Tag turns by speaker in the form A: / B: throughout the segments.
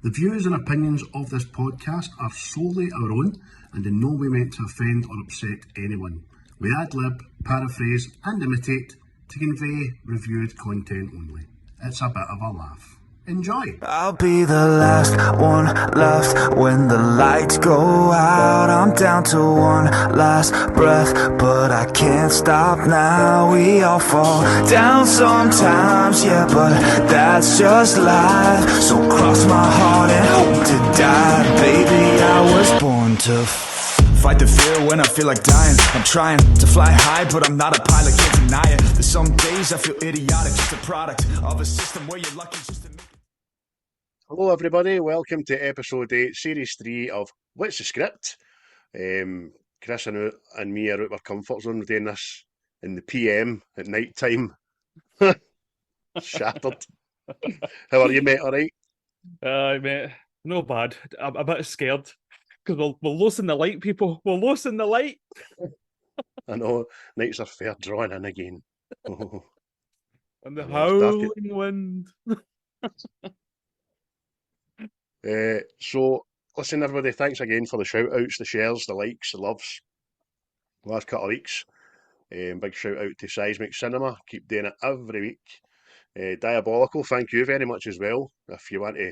A: The views and opinions of this podcast are solely our own and in no way meant to offend or upset anyone. We ad-lib, paraphrase and imitate to convey reviewed content only. It's a bit of a laugh. Enjoy!
B: I'll be the last one left when the lights go out. I'm down to one last breath, but I can't stop now. We all fall down sometimes, yeah, but that's just life. So cross my heart and hope to die. Baby, I was born to fight the fear when I feel like dying. I'm trying to fly high, but I'm not a pilot, can't deny it. There's some days I feel idiotic, just a product of a system where you're lucky just to make.
C: Hello everybody, welcome to episode 8, series 3 of What's the Script? Chris and me are out of our comfort zone. We're doing this in the PM at night time. Shattered. How are you, mate? Alright?
D: Mate, no bad. I'm a bit scared because we're losing the light, people. We're losing the light.
C: I know, nights are fair drawing in again. Oh.
D: And the howling wind.
C: So, listen everybody, thanks again for the shout outs, the shares, the likes, the loves. Last couple of weeks. Big shout out to Seismic Cinema, keep doing it every week. Diabolical, thank you very much as well. If you want to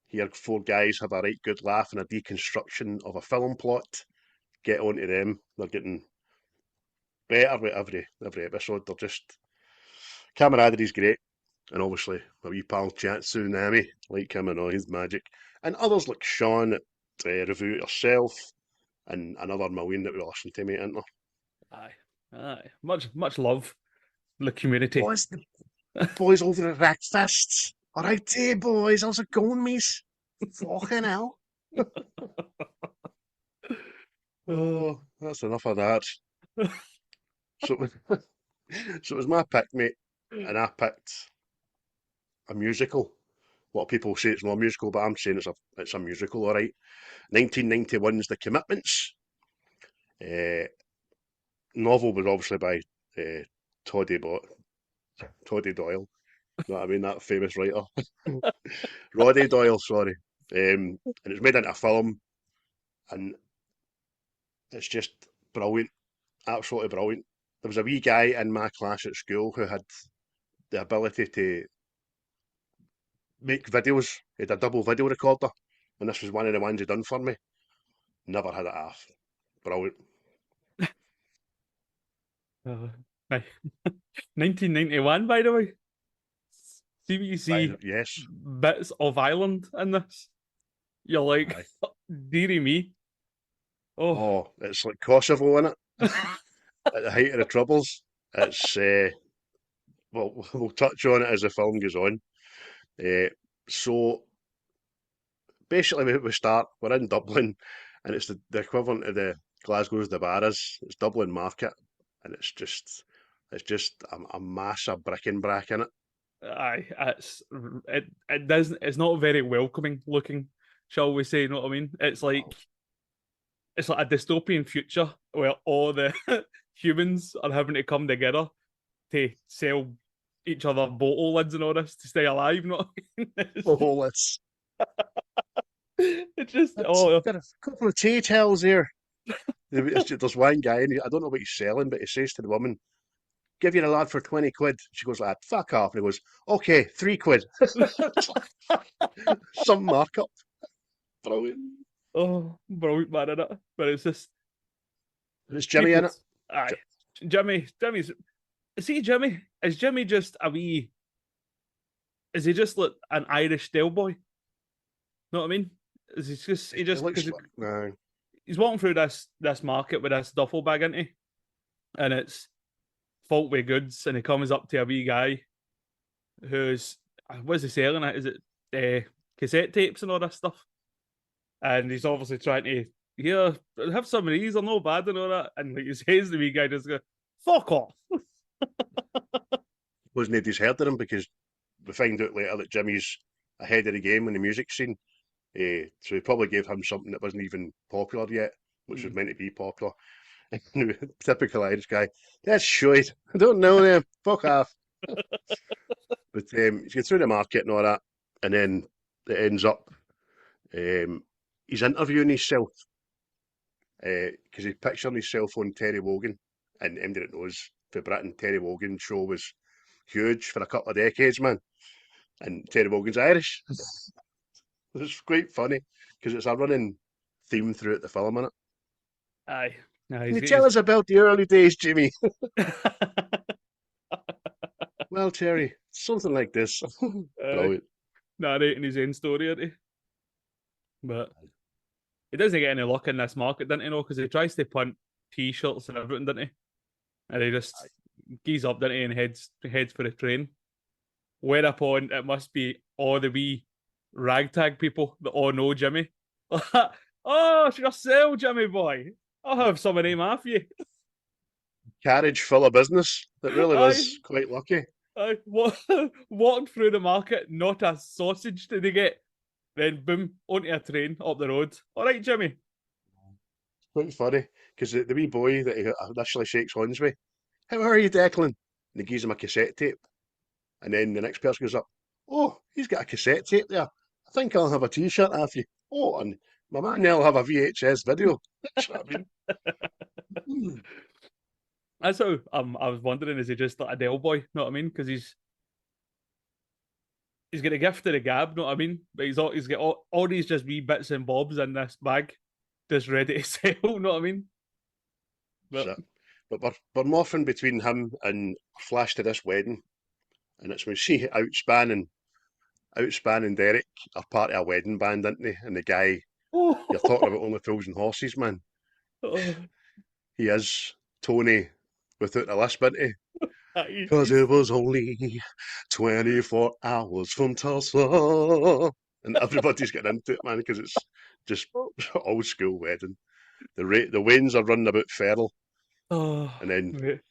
C: hear four guys have a right good laugh and a deconstruction of a film plot, get on to them. They're getting better with every episode. They're just, camaradary's great. And obviously, my wee pal Tsunami, like him and all his magic. And others like Sean at Review It Yourself, and another million that we listen to, mate, isn't there?
D: Aye. Much love in the community.
C: Boys, the boys over at Breakfast. All right, hey boys, how's it going, miss? Fucking hell. Oh, that's enough of that. So it was my pick, mate, and I picked a musical. A lot of people say it's not a musical, but I'm saying it's a musical, all right. 1991's The Commitments. Novel was obviously by Toddy Doyle. You know what I mean? That famous writer. Roddy Doyle, sorry. And it's made into a film, and it's just brilliant. Absolutely brilliant. There was a wee guy in my class at school who had the ability to make videos. He had a double video recorder, and this was one of the ones he done for me. Never had it half. Brilliant.
D: 1991, by the way. See what you see.
C: Yes.
D: Bits of Ireland in this. You're like, dearie me.
C: Oh, it's like Kosovo, innit? At the height of the Troubles. It's, well, we'll touch on it as the film goes on. So, basically, we start, we're in Dublin, and it's the equivalent of the Glasgow's the bar is. It's Dublin Market, and it's just a massive bric-a-brac in it.
D: Aye, it's not very welcoming looking, shall we say, you know what I mean? It's like a dystopian future where all the humans are having to come together to sell each other bottle lids and all this to stay alive, you know what I mean?
C: Bottle lids.
D: It's just,
C: got a couple of tea towels here. There's one guy, and I don't know what he's selling, but he says to the woman, "Give you a lad for 20 quid. She goes, "Lad, fuck off." And he goes, "Okay, 3 quid. Some markup. Brilliant.
D: Oh, brilliant, man, in it. But it's just...
C: Is Jimmy in it?
D: Aye. Jimmy's... See, Jimmy? Is Jimmy just a wee... Is he just like an Irish stale boy? Know what I mean? Is he just... He's walking through this market with this duffel bag, isn't he? And it's fault with goods, and he comes up to a wee guy who's... What's he selling it? Is it cassette tapes and all this stuff? And he's obviously trying to, here, have some of these, are no bad and all that. And like he says, the wee guy just goes, "Fuck off."
C: Wasn't nobody's heard of him, because we find out later that Jimmy's ahead of the game in the music scene. So he probably gave him something that wasn't even popular yet, which was meant to be popular. Typical Irish guy. "That's shite. I don't know them. Fuck off." But you get through the market and all that, and then it ends up He's interviewing himself because he's picturing himself on Terry Wogan, and anybody that knows for Britain, Terry Wogan's show was huge for a couple of decades, man. And Terry Wogan's Irish. It's quite funny because it's a running theme throughout the film, innit?
D: Aye. No,
C: Can you tell us about the early days, Jimmy? Well, Terry, something like this. Brilliant.
D: narrating his own story, isn't he? But he doesn't get any luck in this market, doesn't he? Because he tries to punt T-shirts and everything, doesn't he? And he just gees up, doesn't he, and heads for the train. Whereupon it must be all the wee ragtag people that all know Jimmy. Oh, it's yourself, Jimmy boy. I'll have some of them off you.
C: Carriage full of business. It really was quite lucky.
D: Walking through the market, not a sausage did they get. Then boom, onto a train up the road. All right, Jimmy.
C: Quite funny because the wee boy that he initially shakes hands with, how are you, Declan? And he gives him a cassette tape. And then the next person goes up, oh, he's got a cassette tape there. I think I'll have a T-shirt off you. Oh, and my man now will have a VHS video. That's what I mean.
D: That's how I was wondering, is he just like a Del boy? Know what I mean? Because he's got a gift of the gab, know what I mean? But he's got all these just wee bits and bobs in this bag, just ready to sell, know what I mean?
C: But we're morphing between him and Flash to This Wedding. And it's when we see Outspan and Derek are part of a wedding band, aren't they? And the guy, you're talking about Only Fools and Horses, man. He is Tony without a lisp, isn't he? Because it was only 24 hours from Tulsa. And everybody's getting into it, man, because it's just old school wedding. The Waynes are running about feral. And then,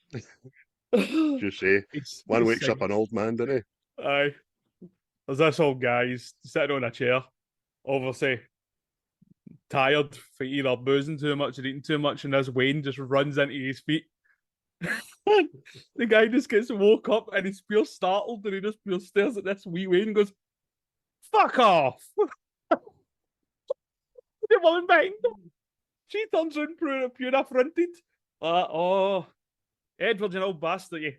C: just say, one wakes up an old man, doesn't he?
D: Aye. There's this old guy, he's sitting on a chair, obviously tired for either boozing too much or eating too much, and this Wayne just runs into his feet. The guy just gets woke up and he's pure startled, and he just pure stares at this wee Wayne and goes, "Fuck off!" The woman behind him, she turns around pure affronted. Oh, Edward's an old bastard, you.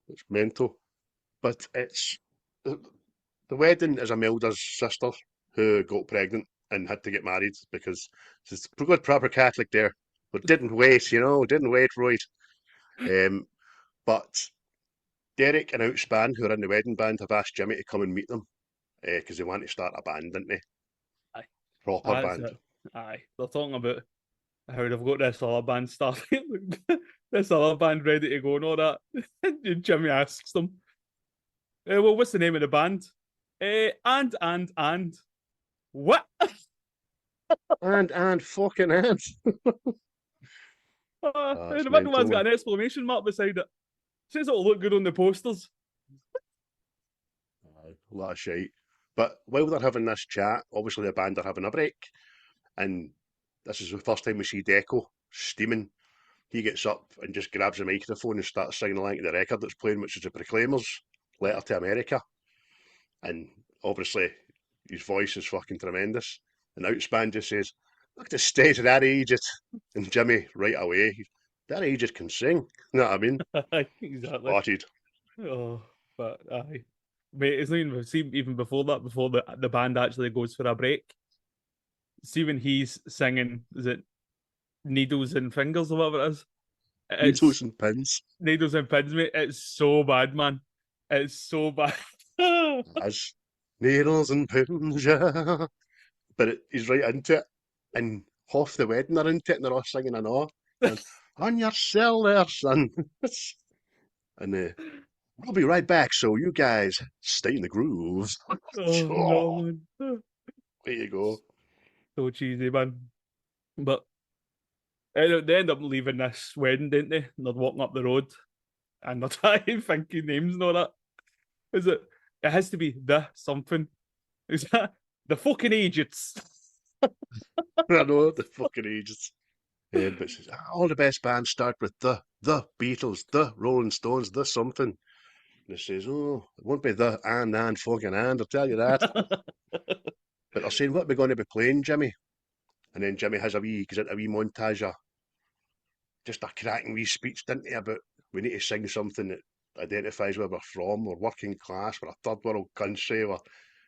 C: It's mental. But it's the wedding is Imelda's sister who got pregnant and had to get married because she's a good proper Catholic there, but didn't wait, didn't wait right. But Derek and Outspan, who are in the wedding band, have asked Jimmy to come and meet them because they want to start a band, didn't they?
D: Aye.
C: Proper band.
D: Aye. They're talking about how they've got this other band started, this other band ready to go and all that. And Jimmy asks them, well, what's the name of the band? And. What?
C: and fucking and.
D: The big man's got an exclamation mark beside it. Says it'll look good on the posters.
C: A lot of shite. But while they're having this chat, obviously the band are having a break. And this is the first time we see Deco steaming. He gets up and just grabs a microphone and starts singing along to the record that's playing, which is the Proclaimers' Letter to America. And obviously his voice is fucking tremendous. And Outspan just says, look at the state of that Egypt. And Jimmy, right away, that Egypt can sing. You know what I mean?
D: Exactly.
C: Spotted.
D: Oh, but aye. Mate, it's not even before that, before the band actually goes for a break. See when he's singing, is it Needles and Fingers or whatever it is?
C: Needles and Pins.
D: Needles and Pins, mate. It's so bad, man. It's so bad.
C: As needles and pins, yeah. But he's right into it. And half the wedding are into it and they're all singing an awe. And, on your cell there, son. And we'll be right back, so you guys stay in the groove.
D: No, man.
C: There you go.
D: So cheesy, man. But they end up leaving this wedding, didn't they? And they're walking up the road and they're trying thinking names and all that. Is it? It has to be the something. Is that the fucking Egypts?
C: I know, the fucking Egypts. But it says, all the best bands start with the Beatles, the Rolling Stones, the something. And it says, oh, it won't be the and fucking and, I'll tell you that. they're saying, what are we going to be playing, Jimmy? And then Jimmy has gives it a wee montage of just a cracking wee speech, didn't he, about we need to sing something that identifies where we're from, we're working class, we're a third world country, we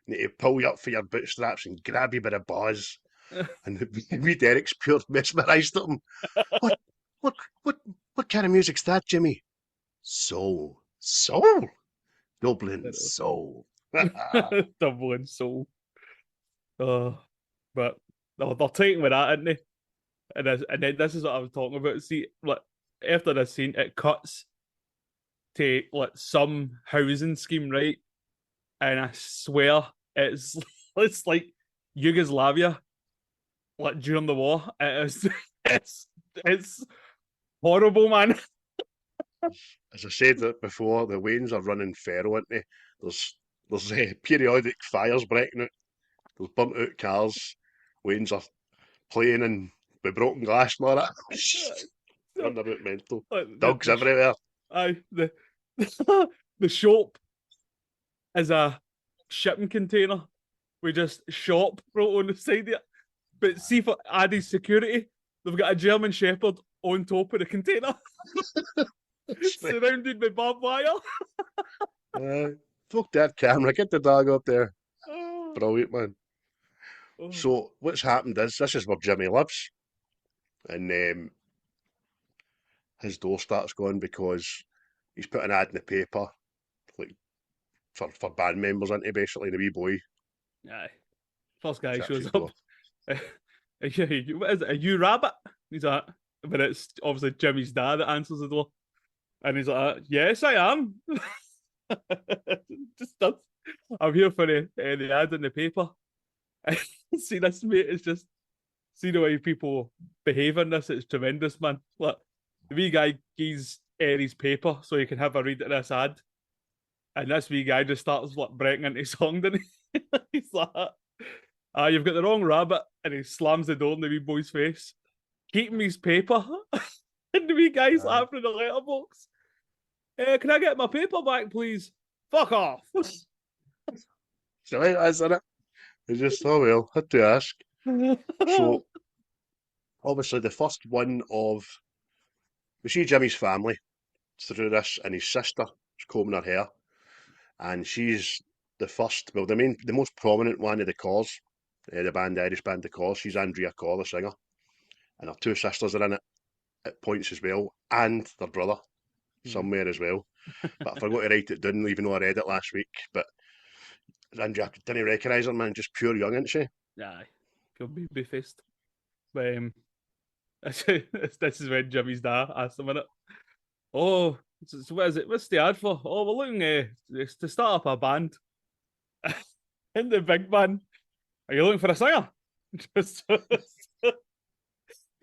C: need to pull you up for your bootstraps and grab you by the buzz. And wee Derek's pure mesmerised at him. What, what kind of music's that, Jimmy? Soul. Soul? Dublin soul.
D: Dublin soul. Oh, but they're taking with that, aren't they? And then this is what I was talking about. See, like after this scene, it cuts to like some housing scheme, right? And I swear it's like Yugoslavia, like during the war. It's horrible, man.
C: As I said before, the Waynes are running feral, aren't they? There's periodic fires breaking out. There's burnt out cars. Waynes are playing and with broken glass and all that. Running about mental. Dogs everywhere.
D: Aye, the shop is a shipping container with just shop wrote on the side of it. But see, for added security, they've got a German Shepherd on top of the container. Surrounded by barbed wire.
C: Fuck that camera, get the dog up there. Brilliant, man. So what's happened is, this is where Jimmy lives. And his door starts going because he's put an ad in the paper, like for band members, isn't he, basically, and the wee boy.
D: Aye. First guy shows up. What is it? Are you Rabbit? He's like, but it's obviously Jimmy's dad that answers the door. And he's like, yes, I am. Just does. I'm here for the ad in the paper. See, this, mate, it's just, see the way people behave in this, it's tremendous, man. Like, the wee guy gives his paper so he can have a read at this ad. And this wee guy just starts like breaking into song, doesn't he? He's like, you've got the wrong rabbit. And he slams the door in the wee boy's face. Keep him his paper. And the wee guy's laughing in the letterbox. Can I get my paper back, please? Fuck off.
C: So that's it. It's just, oh well, had to ask. So, obviously, the first one of, we see Jimmy's family through this, and his sister is combing her hair, and she's the first, well, the most prominent one of the Cors, the Irish band the Cors. She's Andrea Corr, the singer, and her two sisters are in it at points as well, and their brother somewhere as well. But I forgot to write it down, even though I read it last week. But Andrea, didn't recognise her, man, just pure young, isn't she?
D: Aye, pure baby faced. But this is when Jimmy's dad asked him in it. Oh, so what is it? What's the ad for? Oh, we're looking to start up a band. In the big band. Are you looking for a singer? Just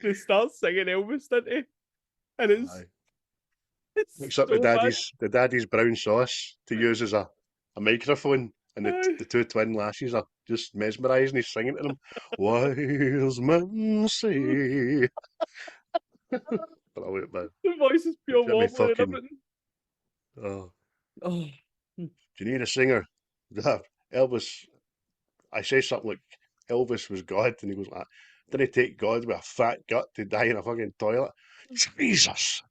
D: they start singing Elvis, didn't he? And it's
C: mix up
D: so
C: the daddy's brown sauce to use as a microphone, and the two twin lasses are just mesmerising. He's singing to them. Wise men say. Brilliant, man.
D: The voice is pure wobbling and everything.
C: Oh.
D: Oh.
C: Do you need a singer? Elvis, I say something like Elvis was God, and he goes like, didn't he take God with a fat gut to die in a fucking toilet? Jesus!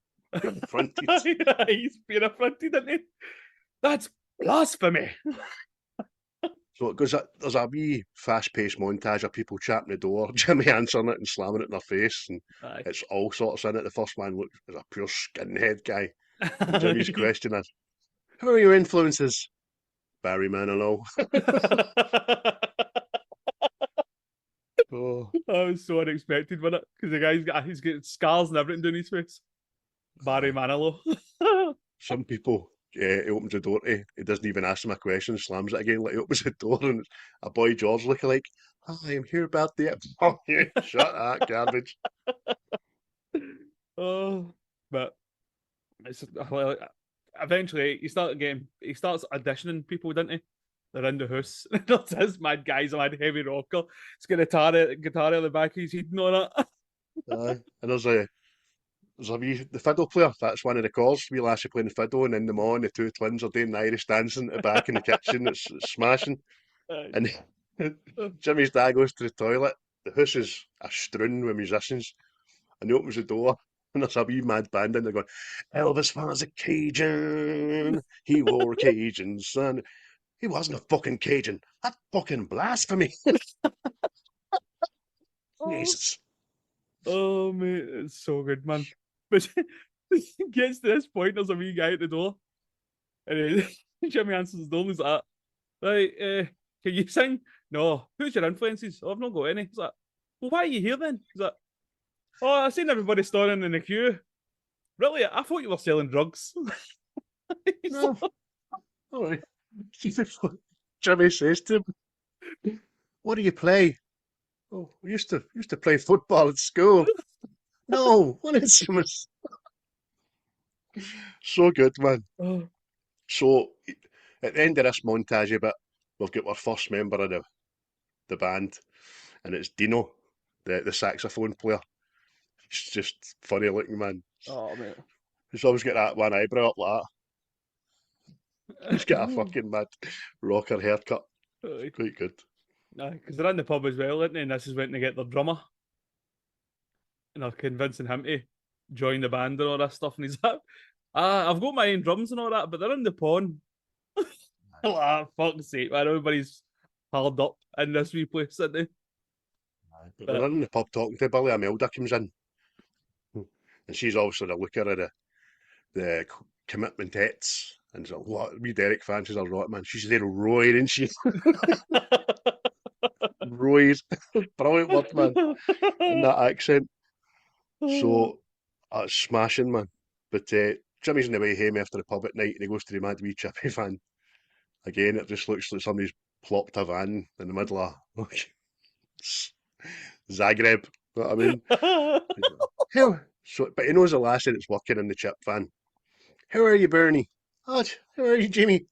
C: You're affronted.
D: He's being affronted, isn't he? That's blasphemy.
C: So it goes, there's a wee fast-paced montage of people chapping the door, Jimmy answering it and slamming it in their face, and it's all sorts in it. The first man looks as a pure skinhead guy. And Jimmy's question is, who are your influences? Barry Manilow.
D: Oh, that was so unexpected, wasn't it? Because the he's got scars and everything down his face. Barry Manilow.
C: Some people, he opens the door to, he doesn't even ask them a question, slams it again, like he opens the door and it's a Boy George lookalike. Hi, I'm here about the... Oh, yeah, shut that garbage.
D: Oh, but it's, eventually he starts auditioning people, didn't he? They're in the house. There's this mad guy's a mad heavy rocker. He's got a guitar on the back of his head and all that.
C: And there's a the fiddle player. That's one of the Cors. Wee lassie playing the fiddle, and then the two twins are doing the Irish dancing at the back in the kitchen. It's smashing. And Jimmy's dad goes to the toilet. The house is a strewn with musicians, and he opens the door, and there's a wee mad band in there going, Elvis was a Cajun, he wore Cajuns, and he wasn't a fucking Cajun. That's fucking blasphemy. Jesus.
D: Oh, mate, it's so good, man. But it gets to this point, there's a wee guy at the door, and Jimmy answers the door, and he's like, right, can you sing? No. Who's your influences? Oh, I've not got any. He's like, well, why are you here then? He's like, oh, I've seen everybody standing in the queue. Really? I thought you were selling drugs.
C: No. All right. Jimmy says to him, what do you play? Oh, we used to play football at school. No, what instruments? So good, man.
D: Oh.
C: So at the end of this montage bit, we've got our first member of the band, and it's Dino, the saxophone player. He's just funny looking, man.
D: Oh, mate.
C: He's always got that one eyebrow up like that. He's got a fucking mad rocker haircut. Quite good.
D: Because they're in the pub as well, isn't they? And this is when they get their drummer. And they're convincing him to join the band and all that stuff. And he's like, I've got my own drums and all that, but they're in the pawn. Like, fuck's sake, man. Everybody's hard up in this wee place, isn't they?
C: But they're in the pub talking to Billy. Imelda comes in. And she's also the looker of the commitmentettes. And she's like, what? Wee Derek fan, she's like, right, man. She's there roaring, isn't she? Roaring. Brilliant word, man. In that accent. So, it's smashing, man. But Jimmy's on the way home after the pub at night and he goes to the Mad Wee Chippy van. Again, it just looks like somebody's plopped a van in the middle of Zagreb. You know what I mean? But he knows the lassie that's working in the chip van. How are you, Bernie? Oh, how are you, Jimmy?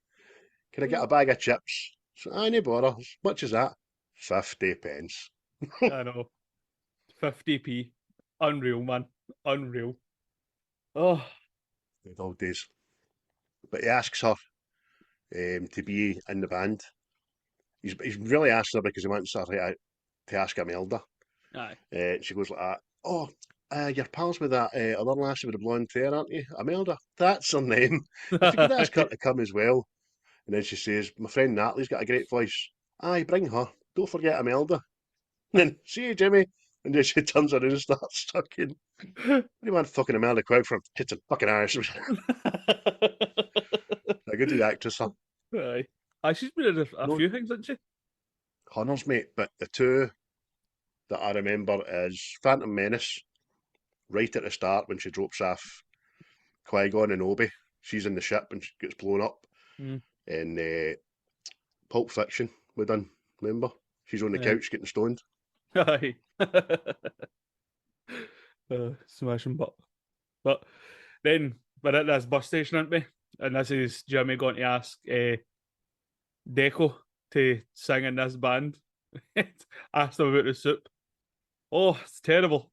C: Can I get a bag of chips? So, no bother. How much is that? 50 pence.
D: I know. 50p. Unreal, man. Unreal. Oh.
C: Good old days. But he asks her to be in the band. He's really asked her because he wants her to ask Imelda.
D: Aye.
C: She goes like that. Oh, you're pals with that other lassie with the blonde hair, aren't you? Imelda. That's her name. If you could ask her to come as well. And then she says, my friend Natalie's got a great voice. Aye, bring her. Don't forget Imelda. And then, see you, Jimmy. And then she turns around and starts talking. What do you want fucking Imelda Quirke from Tits and fucking Irish? A good actress, huh?
D: Aye. She's been in a few things, hasn't she?
C: Hunters, mate. But the two that I remember is Phantom Menace, right at the start when she drops off Qui-Gon and Obi. She's in the ship and she gets blown up. And Pulp Fiction, we done, remember? She's on the couch getting stoned.
D: Aye. Smashing butt. But then we're at this bus station, aren't we? And this is Jimmy going to ask Deco to sing in this band. Asked him about the soup. Oh, it's terrible.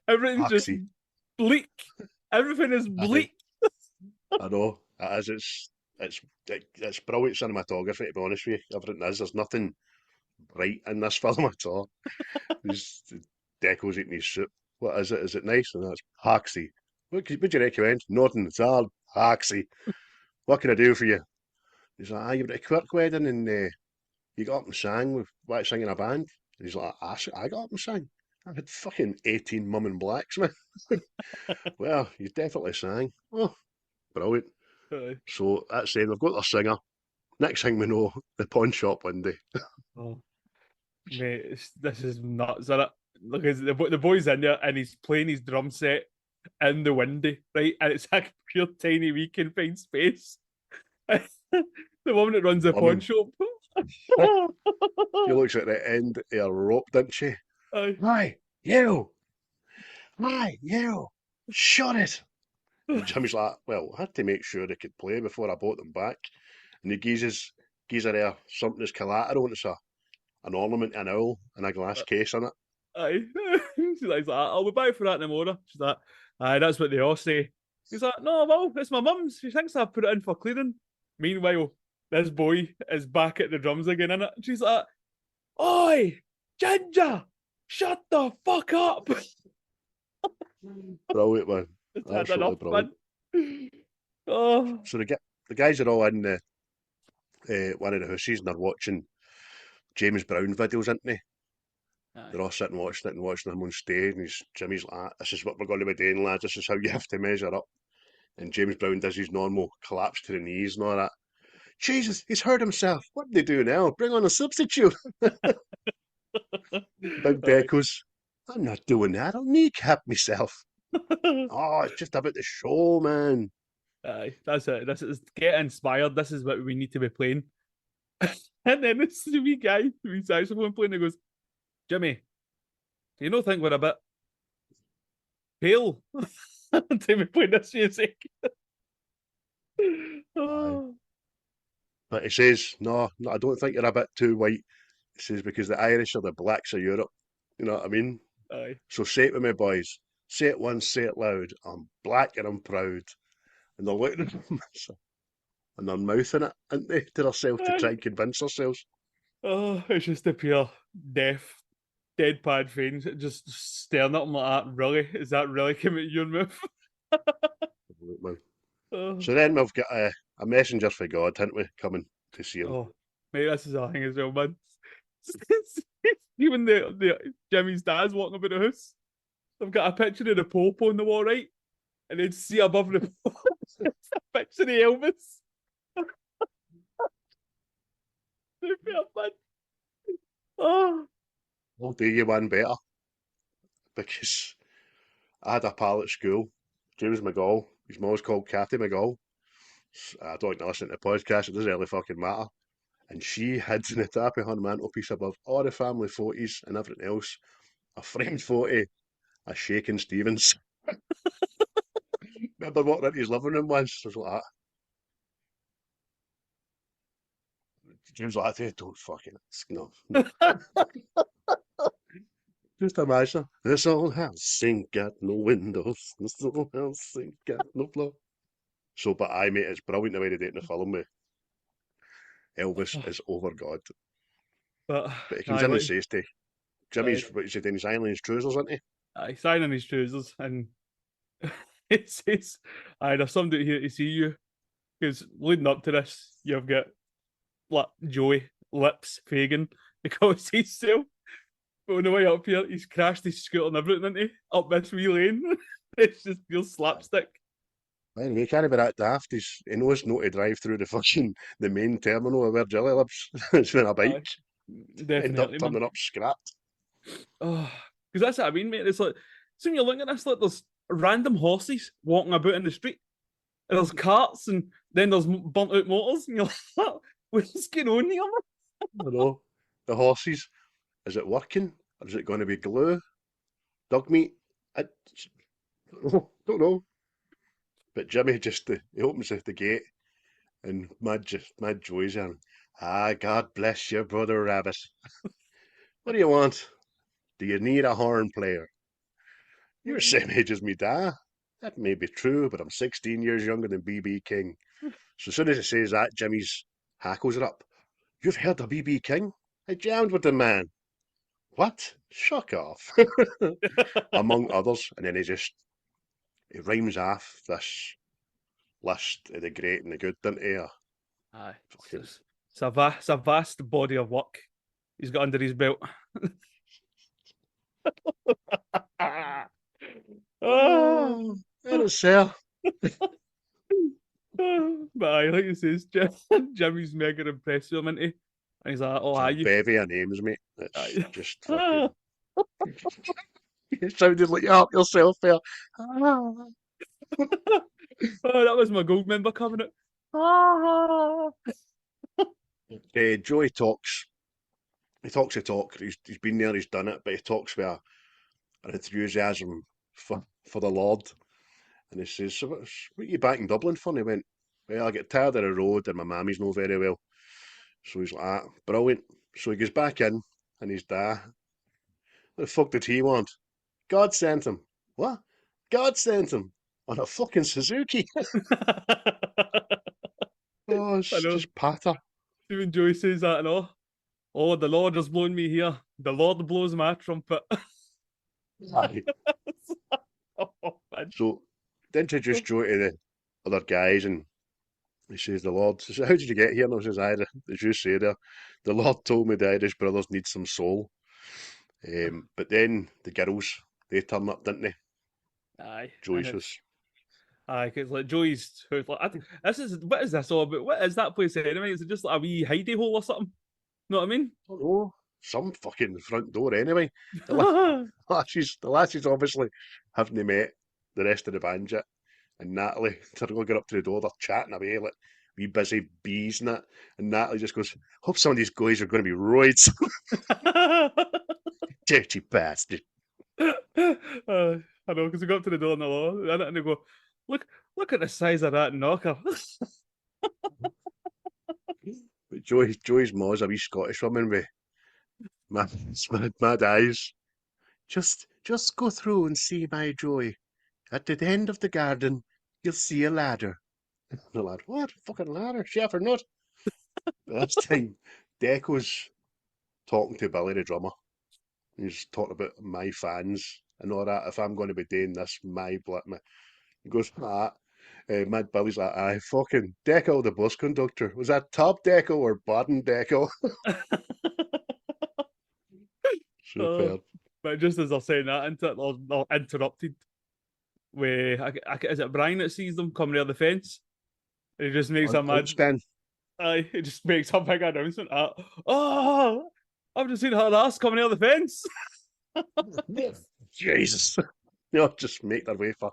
D: Everything's just bleak. Everything is bleak.
C: I know. It is. It's brilliant cinematography, to be honest with you. Everything is. There's nothing bright in this film at all. Deco's eating his soup. What is it? Is it nice? And that's Haxie. What would you recommend? Nothing. It's all Haxie. What can I do for you? He's like, you've got a Quirke wedding and you got up and sang with like singing a band. And he's like, I got up and sang. I had fucking 18 mum and blacks, man. Well, you definitely sang. Oh, brilliant. So that's it. We've got our singer. Next thing we know, the pawn shop one day.
D: Oh, mate, this is nuts, isn't it? Look, the boy's in there and he's playing his drum set in the windy, right? And it's like a pure tiny wee confined space. The woman that runs the pawn shop.
C: She looks at the end of a rope, doesn't she?
D: Aye.
C: Hi, you! Hi, you! Shut it! And Jimmy's like, well, I had to make sure they could play before I bought them back. And he gives her there something as collateral, and it's an ornament, an owl, and a glass case in it.
D: Aye. She's like, I'll be back for that in the morning. She's like, aye, that's what they all say. He's like, no, well, it's my mum's. She thinks I put it in for cleaning. Meanwhile, this boy is back at the drums again, innit? And she's like, "Oi, Ginger, shut the fuck up."
C: Brilliant, man.
D: It's had
C: Absolutely
D: enough,
C: brilliant.
D: man. Oh,
C: So the guys are all in one of the houses and they're watching James Brown videos, aren't they? They're all sitting watching it and watching him on stage, and Jimmy's like, "This is what we're going to be doing, lads. This is how you have to measure up." And James Brown does his normal collapse to the knees and all that. Jesus, he's hurt himself. What do they do now? Bring on a substitute. Big Deco's, "I'm not doing that. I'll kneecap myself." Oh, it's just about the show, man.
D: aye, that's it. This is get inspired. This is what we need to be playing. And then this wee guy, the wee saxophone playing, he goes, "Jimmy, do you not think we're a bit pale to be playing this music?" Oh.
C: But he says, no, I don't think you're a bit too white. He says, because the Irish are the blacks of Europe. You know what I mean?
D: Aye.
C: So say it with me, boys. Say it once, say it loud. I'm black and I'm proud. And they're looking at him and they're mouthing it, aren't they, to themselves to try and convince themselves.
D: Oh, it's just a pure deaf, deadpan face, just staring at him like that. Really? Is that really coming your move? Oh.
C: So then we've got a messenger for God, haven't we, coming to see him.
D: Oh, mate, this is a thing as well, man. Even the Jimmy's dad's walking about the house. I've got a picture of the Pope on the wall, right? And then see above the Pope, it's a picture of Elvis. Oh.
C: I'll do you one better. Because I had a pal at school, James McGall. His mom's called Kathy McGall. I don't listen to the podcast, it doesn't really fucking matter. And she had in the top of her mantelpiece above all the family photos and everything else, a framed photo of Shakin' Stevens. Remember walking into his living room once? I was like that. James was like, "Don't fucking ask, no." Just imagine, this old house ain't got no windows, this old house ain't got no floor. So, but I mate, it's brilliant the way they do it in the film with Elvis is over God.
D: But
C: he comes in and says to Jimmy's, what is he doing, he's ironing his trousers, isn't he?
D: He's signing his trousers, and it says, "There's somebody here to see you." Because leading up to this, you've got Joey Lips Fagan, because he's still. But on the way up here, he's crashed his scooter and everything, isn't he? Up this wee lane. It's just pure slapstick.
C: Man, he can't be that daft. He knows not to drive through the main terminal where Jelly lives. It's been a bike. End up turning up scrapped.
D: Oh, because that's what I mean, mate. It's like, so when you're looking at this, like, there's random horses walking about in the street, and there's carts, and then there's burnt out motors, and you're like, what's going on here?
C: I know. The horses, is it working? Or is it going to be glue? Dog meat? I don't know. But Jimmy he opens the gate, and Mad Joey's in. God bless you, brother Rabbit. What do you want? Do you need a horn player? You're the same age as me, Dad. That may be true, but I'm 16 years younger than B.B. King. So as soon as he says that, Jimmy's hackles are up. You've heard of B.B. King? I jammed with the man. What? Shuck off. Among others. And then he rhymes off this list of the great and the good, doesn't he?
D: Aye. It's a vast body of work he's got under his belt.
C: Oh, it's sir.
D: But I like you says, Jimmy's mega impressed with him, isn't he? And he's like, "Oh,
C: you bevy of names, mate. It's just fucking... You sounded like you hurt yourself there.
D: Oh, that was my gold member coming out.
C: Joey talks. He talks the talk. He's been there, he's done it, but he talks with an enthusiasm for the Lord. And he says, "So what are you back in Dublin for?" And he went, "Well, I get tired of the road and my mammy's not very well." So he's like, brilliant. So he goes back in and he's dad. What the fuck did he want? God sent him. What? God sent him on a fucking Suzuki. Oh, it's
D: I know.
C: just patter.
D: Even Joey says that and all. Oh, the Lord has blown me here. The Lord blows my trumpet.
C: Aye.
D: Oh, man.
C: So, they introduced Joe to the other guys, and he says, the Lord says, how did you get here? And I says, as you say there, the Lord told me the Irish brothers need some soul. But then the girls, they turn up, didn't they?
D: Aye.
C: Joyce was.
D: Aye, because like Joey's house, like this is what is this all about? What is that place anyway? Is it just like a wee hidey hole or something? Know what I mean?
C: I don't know, some fucking front door anyway. The lassies obviously haven't met the rest of the band yet. And Natalie, they're going up to the door, they're chatting away like wee busy bees and that. And Natalie just goes, hope some of these guys are going to be roids. Dirty bastard.
D: I know, because we go up to the door and they go, look at the size of that knocker.
C: But Joey's ma's a wee Scottish woman with mad eyes. Just go through and see my Joey. At the end of the garden, you'll see a ladder. And the lad, what? Fucking ladder? Chef or not? This time, Deco's talking to Billy the drummer. He's talking about my fans and all that. If I'm going to be doing this, he goes, Mad Billy's like, aye, fucking Deco, the bus conductor. Was that Top Deco or bottom Deco? Superb.
D: But just as they're saying that, they're interrupted. Is it Brian that sees them coming near the fence? And he just makes a mad.
C: Outspan.
D: Aye, he just makes a big announcement. Oh, I've just seen her ass coming near the fence.
C: Jesus. Just make their way for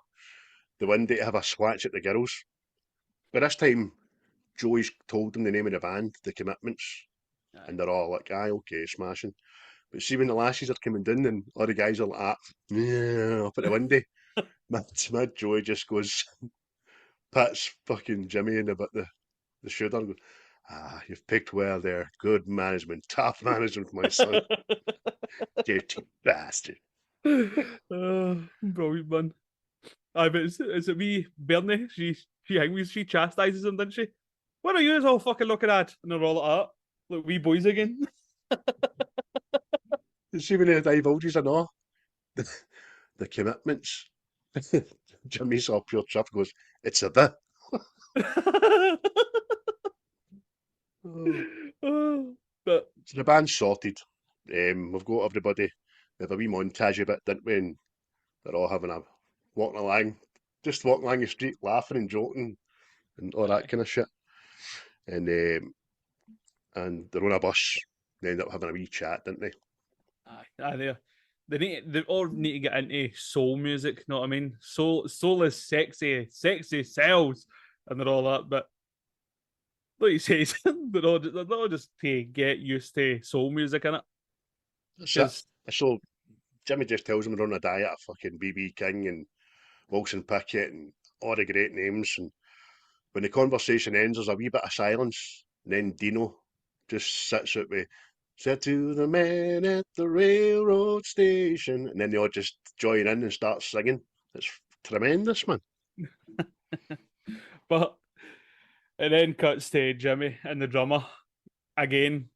C: the window to have a swatch at the girls. But this time, Joey's told them the name of the band, the Commitments, and they're all like, aye, okay, smashing. But see, when the lassies are coming down and all the guys are like, up at the window, mad Joey just goes, pats fucking Jimmy in about the shoulder and goes, you've picked well there. Good management, top management, my son. Dirty bastard.
D: Brilliant, man. Aye, but is it me, Bernie? She chastises him, doesn't she? What are you all fucking looking at? And they're all like that. Look, wee boys again.
C: See when they divulges and all the Commitments. Jimmy's all pure chuff goes, it's a the.
D: But
C: so the band's sorted. We've got everybody. We have a wee montage of it, didn't we? And they're all having a walking along the street, laughing and joking and all that kind of shit. And they're on a bus. They end up having a wee chat, didn't they?
D: Aye, they all need to get into soul music, you know what I mean? Soul is sexy sells, and they're all that, but like you say, they're all just to get used to soul music, innit?
C: So Jimmy just tells them they're on a diet of fucking BB King and Wilson Pickett and all the great names, and when the conversation ends, there's a wee bit of silence, and then Dino just sits at me. Said to the man at the railroad station, and then they all just join in and start singing. It's tremendous, man.
D: But it then cuts to Jimmy and the drummer again,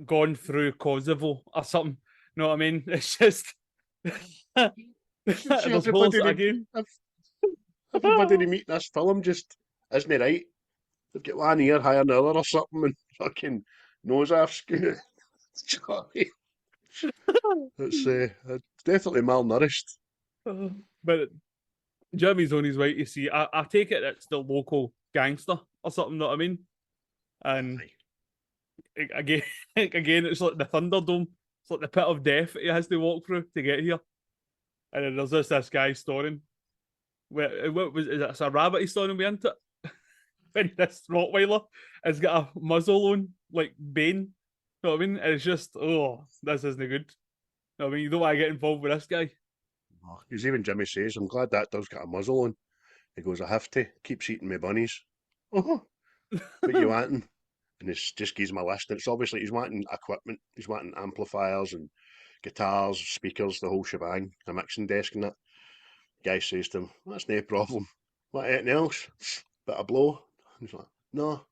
D: gone through Kosovo or something. You know what I mean? It's just there's holes again.
C: Everybody they meet in this film just isn't right. They've got one ear higher than the other or something, and fucking nose off. It's definitely malnourished.
D: But Jimmy's on his way to see. I take it it's the local gangster or something. Know what I mean? And again, it's like the Thunderdome. It's like the pit of death he has to walk through to get here. And then there's this guy storing. What was it? It's a rabbit he's storing me into it. And this Rottweiler has got a muzzle on like Bane. You know what I mean? And it's just, this isn't good. You know what I mean? You don't want to get involved with this guy.
C: Because even Jimmy says, I'm glad that dog's got a muzzle on. He goes, I have to. Keeps eating my bunnies. What you wanting? And it's just gives him a list. And it's obviously he's wanting equipment. He's wanting amplifiers and guitars, speakers, the whole shebang, a mixing desk and that. The guy says to him, that's no problem. What, anything else? Bit of blow? And he's like, No.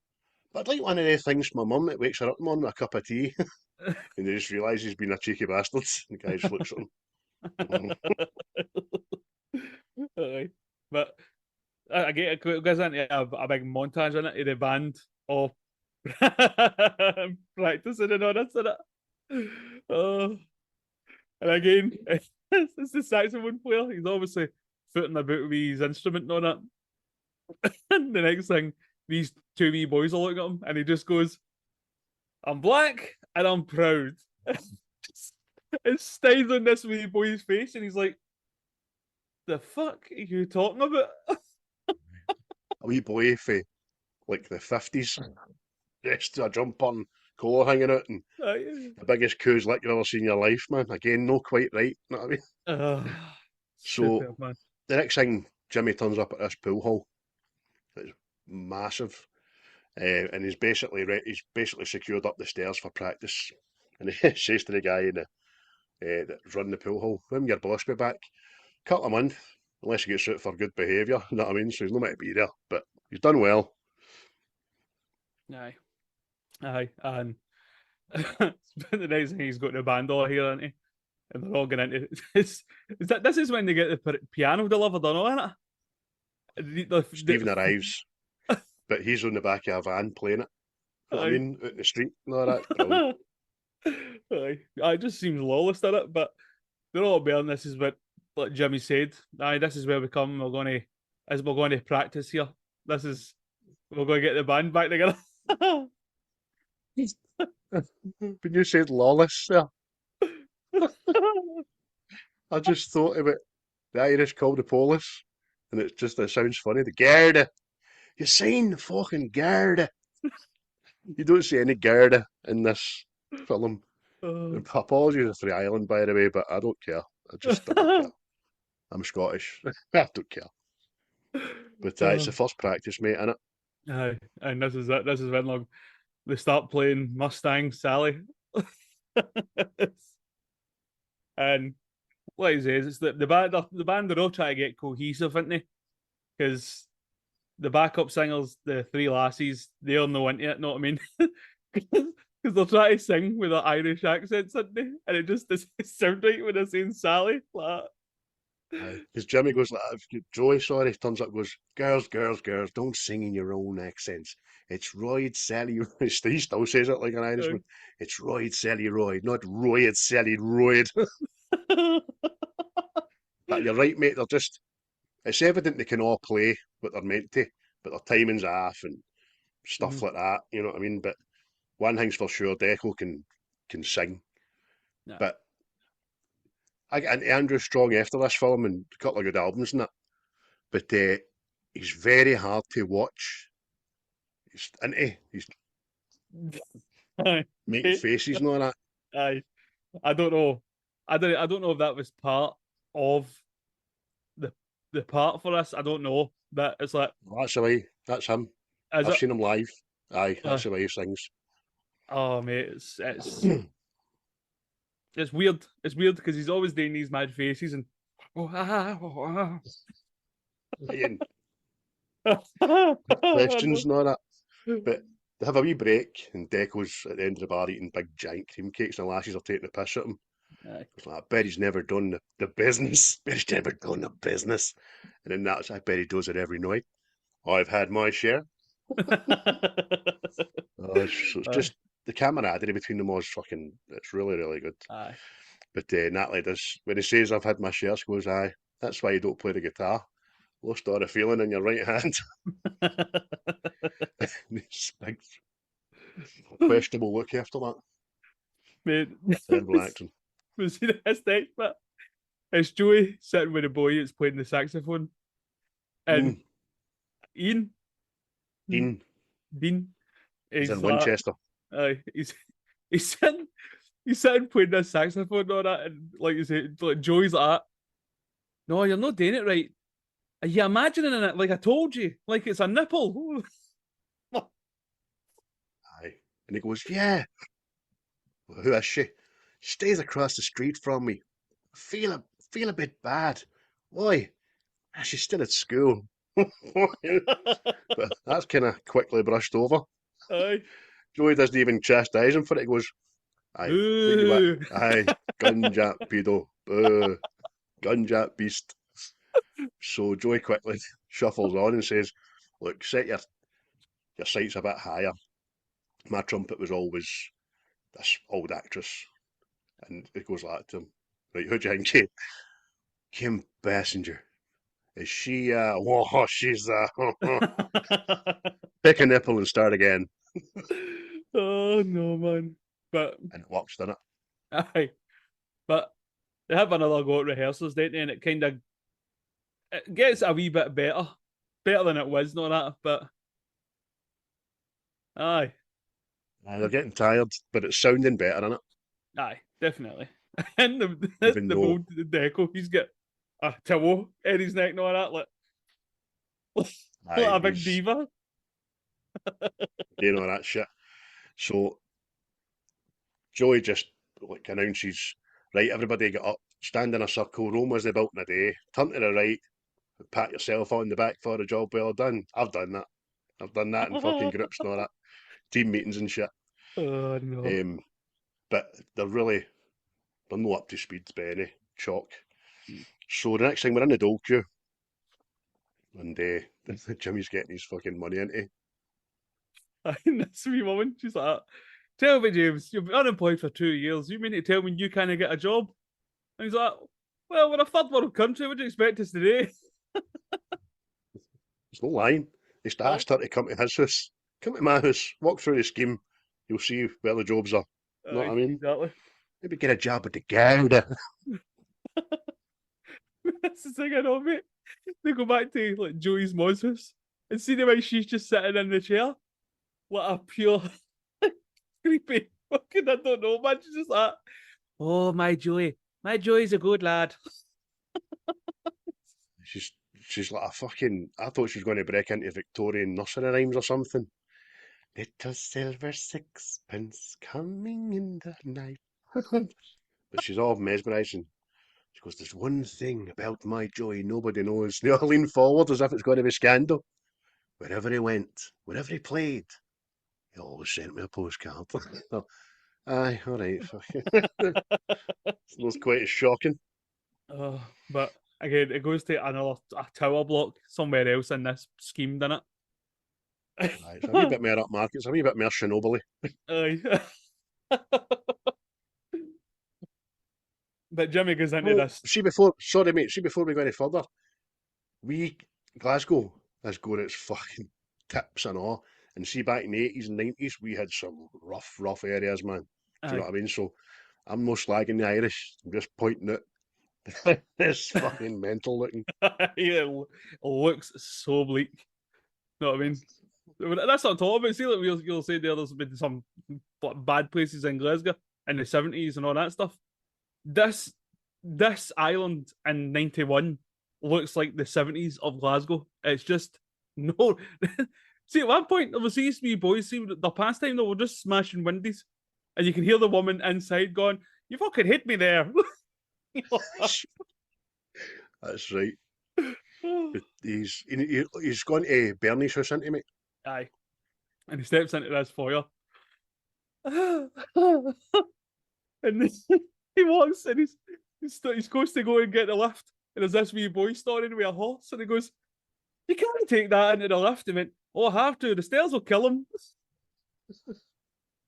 C: But I'd like one of the things my mum that wakes her up in the morning with a cup of tea and they just realise he's been a cheeky bastard. The guy just looks at him.
D: Aye. But I get it goes into a big montage in it of the band all practicing and all this in it. Oh. And again, it's the saxophone player. He's obviously footing about with his instrument and all that. And the next thing, these two wee boys are looking at him and he just goes, I'm black and I'm proud. It stays on this wee boy's face and he's like, the fuck are you talking about?
C: A wee boy for like the 50s, dressed to a jumper and collar hanging out, and the biggest coos lick you've ever seen in your life, man. Again, not quite right, you know what I mean? So,
D: superb, man.
C: the next thing, Jimmy turns up at this pool hall. It's massive. And he's basically secured up the stairs for practice. And he says to the guy that's running the pool hall, when your boss be back? Couple of months, unless he gets out for good behaviour, you know what I mean? So he's not meant to be there, but he's done well.
D: Aye. And the next thing he's got the band all here, isn't he? And they're all going into this is when they get the piano delivered on, isn't it?
C: Stephen arrives, but he's on the back of a van playing it. You know what I mean? Out in the street. No, that's brilliant.
D: Aye. It just seems lawless, doesn't it? But they're all bearing this is what, like Jimmy said. Aye, this is where we come. We're going to practice here. We're going to get the band back together.
C: When you said lawless there, I just thought about the Irish called the police, and it sounds funny. The Garda, you seen the fucking Garda? You don't see any Garda in this film. Apologies for the island, by the way, but I don't care. I don't care. I'm Scottish. I don't care. But it's the first practice, mate, innit?
D: Aye, and this is it. This is when they start playing Mustang Sally. And like he says, it's the band are all trying to get cohesive, aren't they? Because the backup singers, the three lassies, they're no into it, know what I mean? Because they're trying to sing with their Irish accents, aren't they? And it just doesn't sound right when they're saying Sally.
C: Because Jimmy goes like, Joey, sorry, turns up and goes, girls, don't sing in your own accents. It's Royd, Sally, he still says it like an Irishman. It's Royd, Sally, Royd, not Royd, Sally, Royd. But you're right, mate, it's evident they can all play what they're meant to, but their timing's off and stuff like that, you know what I mean? But one thing's for sure, Deco can sing. No. But I got into Andrew Strong after this film and a couple of good albums and that. But he's very hard to watch. He's making faces and all that.
D: Aye. I don't know. I don't know if that was part of the part for us. I don't know. But it's like
C: that's the way. That's him. I've seen him live. Aye, that's the way he sings.
D: Oh mate, it's it's weird. It's weird because he's always doing these mad faces and
C: questions and all that. But they have a wee break and Deco's at the end of the bar eating big giant cream cakes and the lasses are taking the piss at him. It's like, I bet he's never done the business. I bet he's never done the business. And then I bet he does it every night. I've had my share. It's just the camaraderie between them was fucking, it's really, really good.
D: Aye.
C: But Natalie does, when he says I've had my share, she goes, aye, that's why you don't play the guitar. Lost all the feeling in your right hand. This big questionable look after that.
D: Mate,
C: terrible acting.
D: Was he this next bit? It's Joey sitting with a boy that's playing the saxophone. And Dean.
C: He's in Winchester.
D: He's sitting playing this saxophone and all that, and like you say, like Joey's like, no, you're not doing it right. Are you imagining it like I told you? Like it's a nipple.
C: Aye. And he goes, yeah. Well, who is she? She stays across the street from me. I feel a bit bad. Why? She's still at school. But that's kind of quickly brushed over.
D: Aye.
C: Joey doesn't even chastise him for it. He goes, aye, what you
D: Ooh.
C: what? Aye, gunjap pedo, gunjap beast. So Joey quickly shuffles on and says, look, set your sights a bit higher. My trumpet was always this old actress. And he goes like that to him. Right, who do you think? Kim Basinger. Is she, whoa, she's, pick a nipple and start again.
D: Oh no, man. But
C: And it works, doesn't it?
D: aye. But they have another go at rehearsals, don't they? And it kind of it gets a wee bit better. Better than it was, not that, but aye.
C: They're getting tired, but it's sounding better, isn't it?
D: Aye, definitely. And
C: Even
D: the
C: though
D: old Deco, he's got a towel in his neck and all that, like a big
C: he's
D: diva.
C: doing all that shit. So Joey just like announces, right, everybody get up, stand in a circle, Rome was built in a day, turn to the right, pat yourself on the back for a job well done. I've done that. I've done that in fucking groups and all that. Team meetings and shit.
D: Oh no.
C: But they're not up to speed by any chalk. So the next thing we're in the dole queue, and Jimmy's getting his fucking money into.
D: And this wee woman, she's like, tell me, James, you've been unemployed for 2 years. You mean to tell me you can't get a job? And he's like, well, we're a third world country. What do you expect us to do?
C: It's no lying. He asked her to come to his house. Come to my house. Walk through the scheme. You'll see where the jobs are. You know what I mean?
D: Exactly.
C: Maybe get a job at the Garda.
D: That's the thing I know, mate. They go back to like Joey's mom's house and see the way she's just sitting in the chair. What a pure creepy fucking, I don't know, man. She's just like, oh, my Joey's a good lad.
C: She's like a fucking. I thought she was going to break into Victorian nursery rhymes or something. Little silver sixpence coming in the night. But she's all mesmerising. She goes, there's one thing about my Joey nobody knows. They all lean forward as if it's going to be scandal. Wherever he went, wherever he played, he always sent me a postcard. So, aye, all right. It's quite as shocking.
D: But again, it goes to a tower block somewhere else in this scheme, doesn't it?
C: Aye, it's a wee bit more upmarket. It's a wee bit more Chernobyl.
D: Aye. But Jimmy goes into this.
C: Sorry mate, before we go any further, Glasgow has got its fucking tips and all. And see, back in the 80s and 90s, we had some rough areas, man. Do you know what I mean? So I'm no slagging the Irish. I'm just pointing out it's fucking mental looking.
D: It looks so bleak. You know what I mean? That's what I'm talking about. See, like you'll say there's been some bad places in Glasgow in the 70s and all that stuff. This island in 91 looks like the 70s of Glasgow. It's just no. See, at one point there was these wee boys. See, the past time they were just smashing windows, and you can hear the woman inside going, "You fucking hit me there."
C: That's right. He's gone to Bernie's house, isn't he, mate?
D: Aye, and he steps into this foyer, and he walks and he's goes to go and get the lift, and there's this wee boy starting with a horse, and he goes, "You can't take that into the lift." He went, "Oh, I have to. The stairs will kill him."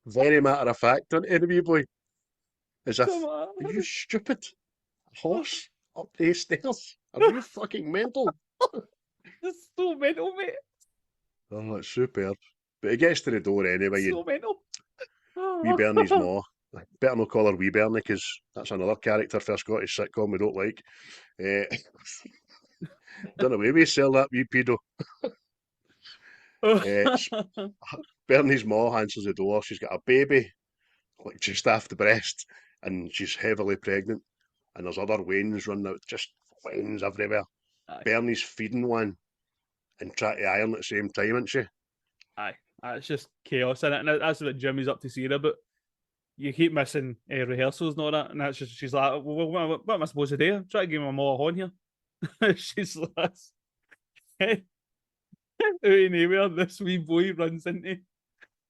C: Very matter of fact, don't you, the wee boy? As if,
D: Come on.
C: are you stupid? Horse up the stairs? Are you fucking mental?
D: It's so mental, mate.
C: Oh, it's superb. But he gets to the door anyway.
D: So mental.
C: Wee Bernie's ma. Better not call her Wee Bernie, because that's another character for a Scottish sitcom we don't like. Don't know where we sell that wee pedo. Bernie's ma answers the door. She's got a baby, like just after the breast, and she's heavily pregnant. And there's other wains running out, just wains everywhere.
D: Aye.
C: Bernie's feeding one and trying to iron at the same time, isn't she?
D: Aye, it's just chaos in it, and that's what Jimmy's up to see her. But you keep missing rehearsals and all that, and that's just she's like, well, what am I supposed to do? Try to give my ma a horn here. She's like, Anywhere this wee boy runs into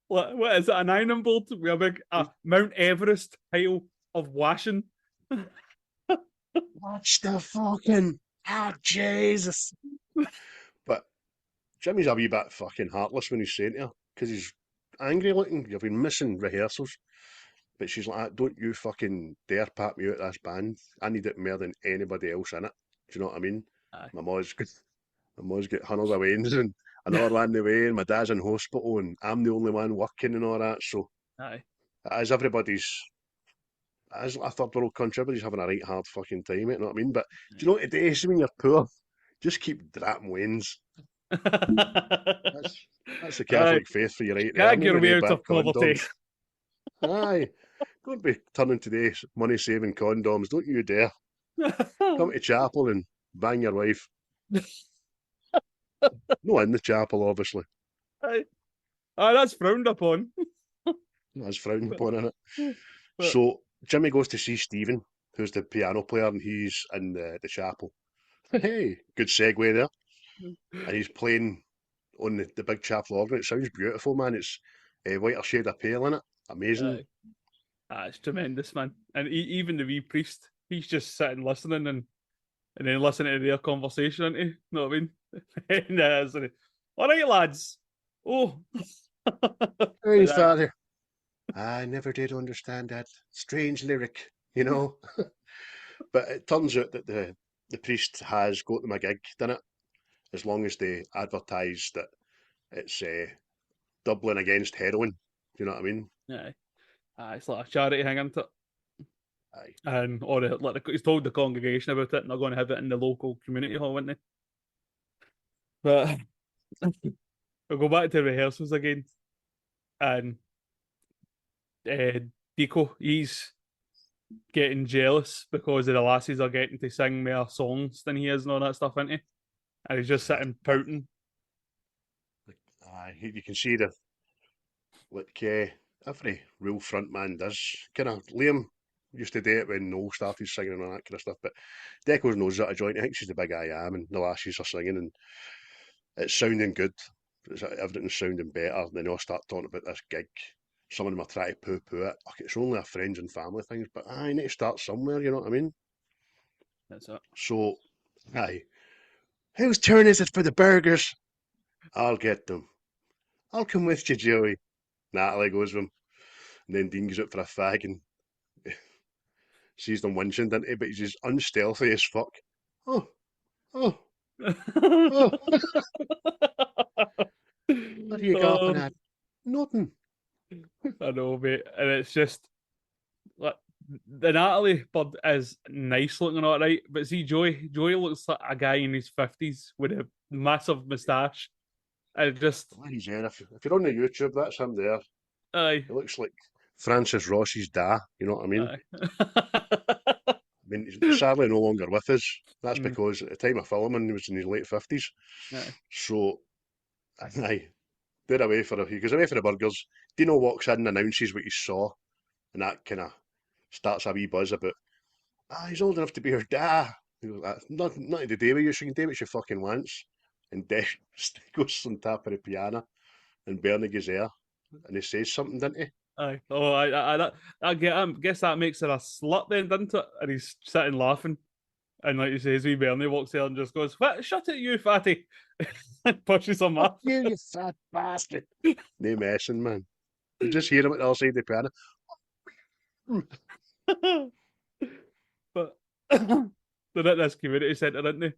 D: what is it, an iron board with a big Mount Everest pile of washing.
C: Watch the fucking Jesus. But Jimmy's a wee bit fucking heartless when he's saying to her because he's angry looking. You've been missing rehearsals. But she's like, don't you fucking dare pat me out of this band. I need it more than anybody else in it. Do you know what I mean?
D: Aye.
C: My mom's got hundreds of wains and another one the way, and my dad's in hospital, and I'm the only one working and all that. So,
D: Aye.
C: as everybody's, as a third world country, everybody's having a right hard fucking time, you know what I mean? But do you know what today, see when you're poor, just keep drapping wains. That's the Catholic faith for you right there.
D: Can't get away out of poverty.
C: Aye. Don't be turning today money saving condoms. Don't you dare. Come to chapel and bang your wife. No, in the chapel, obviously.
D: Aye. That's frowned upon.
C: That's frowned upon, isn't it? So Jimmy goes to see Steven, who's the piano player, and he's in the chapel. Hey, good segue there. And he's playing on the big chapel organ. It sounds beautiful, man. It's whiter shade of pale in it. Amazing.
D: It's tremendous, man. And even the wee priest, he's just sitting listening and then listening to their conversation, isn't he? You know what I mean? And, all right, lads. Oh.
C: Hey, Father. I never did understand that strange lyric, you know. But it turns out that the priest has got them a gig, didn't it? As long as they advertise that it's Dublin against heroin. Do you know what I mean?
D: Aye. It's like a charity thing, isn't it?
C: Aye.
D: And he's told the congregation about it, and they're going to have it in the local community hall, wouldn't they? But we'll go back to rehearsals again. And Deco, he's getting jealous because the lassies are getting to sing more songs than he is and all that stuff, isn't he? And he's just sitting pouting.
C: You can see every real frontman does. Kind of Liam used to do it when Noel started singing and all that kind of stuff. But Deco knows that a joint. I think she's the big I am, and the lassies are singing, and it's sounding good. Everything's sounding better. Then they all start talking about this gig. Some of them are trying to poo-poo it. Okay, it's only a friends and family thing, but I need to start somewhere. You know what I mean?
D: That's it.
C: So, whose turn is it for the burgers? I'll get them. I'll come with you, Joey. Natalie goes with him. And then Dean goes out for a fag and sees them winching, doesn't he? But he's just unstealthy as fuck. Oh. What are you gawping at? Nothing.
D: I know, mate. And it's just like the Natalie bird is nice looking, all right. But see, Joey looks like a guy in his 50s with a massive moustache. And just
C: If you're on the YouTube, that's him there.
D: Aye.
C: He looks like Francis Ross's da, you know what I mean? I mean, he's sadly no longer with us. That's because at the time of filming, he was in his late 50s. So, they're away he goes away for the burgers. Dino walks in and announces what he saw, and that kind of starts a wee buzz about, he's old enough to be her da. He goes, nothing to do with you, she can do what she fucking wants. And Deck goes on top of the piano, and Bernie goes there, and he says something, doesn't he?
D: Aye. Oh, I guess that makes her a slut then, doesn't it? And he's sitting laughing. And like you say, wee Bernie walks there and just goes, shut it, you fatty. And pushes him off.
C: You fat bastard. No messing, man. You just hear him at the other side of the piano.
D: But they're at this community centre, aren't they?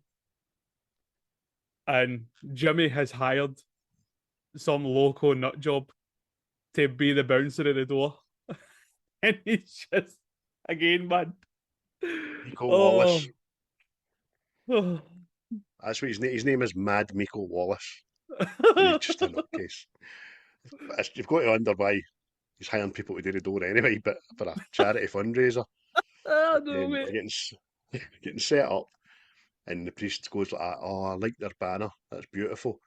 D: And Jimmy has hired some local nut job to be the bouncer at the door. And he's just, again, man.
C: Michael Wallace. That's what his name is. Mad Michael Wallace. He's just a nutcase. You've got to wonder why he's hiring people to do the door anyway, but for a charity fundraiser. We're getting set up, and the priest goes like, I like their banner. That's beautiful.